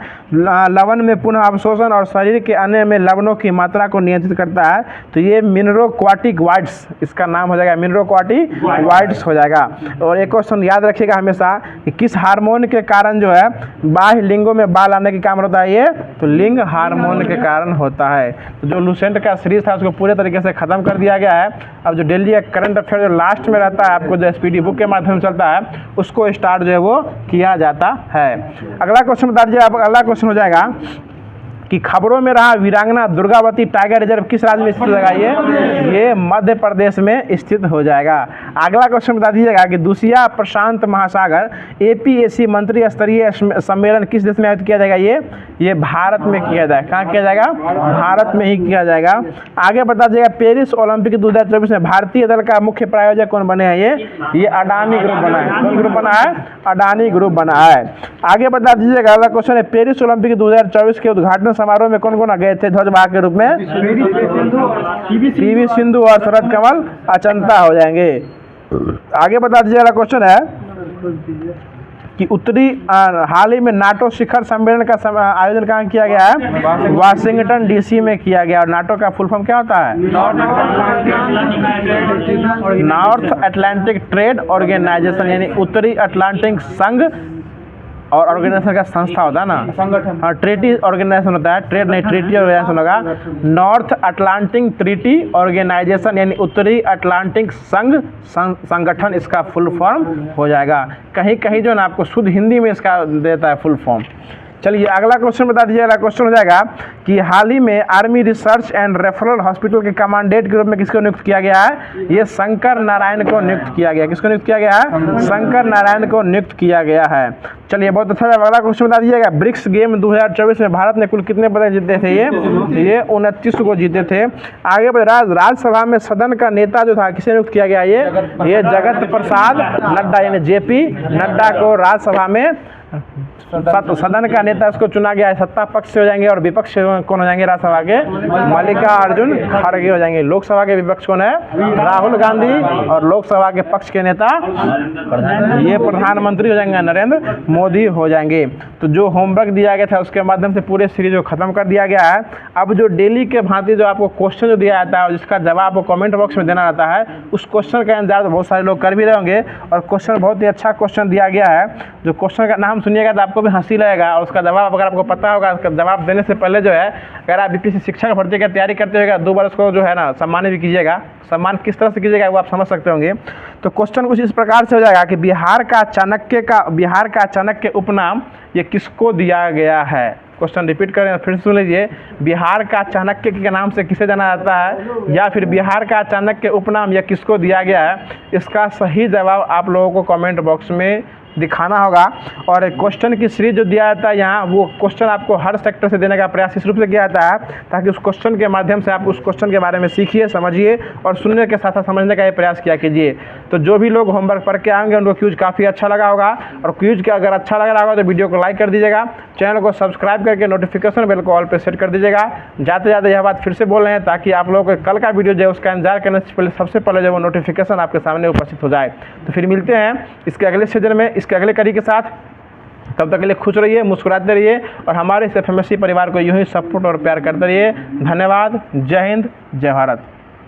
A: लवण में पुनः अवशोषण और शरीर के अन्य में लवणों की मात्रा को नियंत्रित करता है? तो ये मिनरोक्वाटिकॉइड्स, इसका नाम हो जाएगा मिनरोक्वाटिकॉइड्स हो जाएगा। और एक क्वेश्चन याद रखिएगा हमेशा कि किस हार्मोन के कारण जो है बाह्य लिंगों में बाल आने के काम होता है? ये तो लिंग हार्मोन के कारण होता है। तो जो लूसेंट का सीरीज था उसको पूरे तरीके से खत्म कर दिया गया है। अब जो डेली करंट अफेयर जो लास्ट में रहता है आपको जो SPD बुक के माध्यम से चलता है उसको स्टार्ट जो है वो किया जाता है। अगला क्वेश्चन बता दीजिए, अगला क्वेश्चन हो जाएगा कि खबरों में रहा वीरांगना दुर्गावती टाइगर रिजर्व किस राज्य में स्थित होगा? ये मध्य प्रदेश में स्थित हो जाएगा। अगला क्वेश्चन बता दीजिएगा कि दूसरा प्रशांत महासागर APAC मंत्री स्तरीय सम्मेलन किस देश में आयोजित किया जाएगा? ये भारत में किया जाएगा। कहाँ किया जाएगा? भारत में ही किया जाएगा। आगे बता दीजिएगा पेरिस ओलंपिक 2024 में भारतीय दल का मुख्य प्रायोजक कौन बने हैं? ये अडानी ग्रुप बना है। कौन ग्रुप बना है? अडानी ग्रुप बना है। आगे बता दीजिएगा, अगला क्वेश्चन है पेरिस ओलंपिक 2024 के उद्घाटन समारोह में कौन कौन गए थे ध्वजवाहक के रूप में? PV सिंधु और शरद कमल अचंता हो जाएंगे। आगे बता दीजिए, अगला क्वेश्चन है कि उत्तरी हाल ही में नाटो शिखर सम्मेलन का आयोजन कहाँ किया गया है? वाशिंगटन DC में किया गया। और नाटो का फुल फॉर्म क्या होता है? नॉर्थ अटलांटिक ट्रेड ऑर्गेनाइजेशन, यानी उत्तरी अटलांटिक संघ और ऑर्गेनाइजेशन का संस्था होता है ना, संगठन। हाँ, ट्रीटी ऑर्गेनाइजेशन होता है, ट्रेड नहीं, ट्रीटी ऑर्गेनाइजेशन होगा। नॉर्थ अटलांटिक ट्रीटी ऑर्गेनाइजेशन यानी उत्तरी अटलांटिक संघ संगठन इसका फुल फॉर्म हो जाएगा। कहीं कहीं जो है ना आपको शुद्ध हिंदी में इसका देता है फुल फॉर्म। चलिए अगला क्वेश्चन बता दीजिए, अगला क्वेश्चन हो जाएगा कि हाल ही में army research and referral hospital के कमांडेंट के रूप में किसको नियुक्त किया गया है? ये शंकर नारायण को नियुक्त किया गया। किसको नियुक्त किया गया है? शंकर नारायण को नियुक्त किया गया है। चलिए बहुत अच्छा। अगला क्वेश्चन बता दीजिएगा ब्रिक्स गेम 2024 में भारत ने कुल कितने पदक जीते थे? ये 29 को जीते थे। आगे राज्यसभा में सदन का नेता जो था किसे नियुक्त किया गया? ये जगत प्रसाद नड्डा यानी JP नड्डा को राज्यसभा में सदन का नेता उसको चुना गया है। सत्ता पक्ष से हो जाएंगे और विपक्ष कौन हो जाएंगे? राज्यसभा के मल्लिकार्जुन खड़गे हो जाएंगे। लोकसभा के विपक्ष कौन है? राहुल गांधी। और लोकसभा के पक्ष के नेता ये प्रधानमंत्री हो जाएंगे नरेंद्र मोदी हो जाएंगे। तो जो होमवर्क दिया गया था उसके माध्यम से पूरे सीरीज को खत्म कर दिया गया है। अब जो डेली के भांति जो आपको क्वेश्चन जो दिया जाता है और जिसका जवाब आपको कमेंट बॉक्स में देना रहता है उस क्वेश्चन का इंतजार तो बहुत सारे लोग कर भी रहे होंगे। और क्वेश्चन बहुत ही अच्छा क्वेश्चन दिया गया है। जो क्वेश्चन का नाम सुनिएगा तो आपको भी हंसी लगेगा और उसका जवाब अगर आपको पता होगा, उसका जवाब देने से पहले जो है अगर आप BPSC शिक्षक भर्ती की तैयारी करते होगा 2 बार उसको जो है ना सम्मानित भी कीजिएगा। सम्मान किस तरह से कीजिएगा वो आप समझ सकते होंगे। तो क्वेश्चन कुछ इस प्रकार से हो जाएगा कि बिहार का चाणक्य उपनाम ये किसको दिया गया है? क्वेश्चन रिपीट करें फिर सुन लीजिए। बिहार का चाणक्य के नाम से किसे जाना जाता है या फिर बिहार का चाणक्य उपनाम यह किसको दिया गया है? इसका सही जवाब आप लोगों को कमेंट बॉक्स में दिखाना होगा। और क्वेश्चन की सीरीज जो दिया जाता है यहाँ, वो क्वेश्चन आपको हर सेक्टर से देने का प्रयास इस रूप से किया जाता है ताकि उस क्वेश्चन के माध्यम से आप उस क्वेश्चन के बारे में सीखिए, समझिए और सुनने के साथ साथ समझने का ये प्रयास किया कीजिए। तो जो भी लोग होमवर्क पढ़ के आएंगे उनको क्यूज काफ़ी अच्छा लगा होगा, और क्यूज का अगर अच्छा लग रहा होगा तो वीडियो को लाइक कर दीजिएगा, चैनल को सब्सक्राइब करके नोटिफिकेशन बेल को ऑल पे सेट कर दीजिएगा। जाते जाते यह बात फिर से बोल रहे हैं ताकि आप लोगों को कल का वीडियो जो है उसका इंतजार करने से पहले सबसे पहले जो वो नोटिफिकेशन आपके सामने उपस्थित हो जाए। तो फिर मिलते हैं इसके अगले सीजन में इसके अगले कड़ी के साथ। तब तक के लिए खुश रहिए, मुस्कुराते रहिए और हमारे इस FMSC परिवार को यूं ही सपोर्ट और प्यार करते रहिए। धन्यवाद। जय हिंद, जय भारत।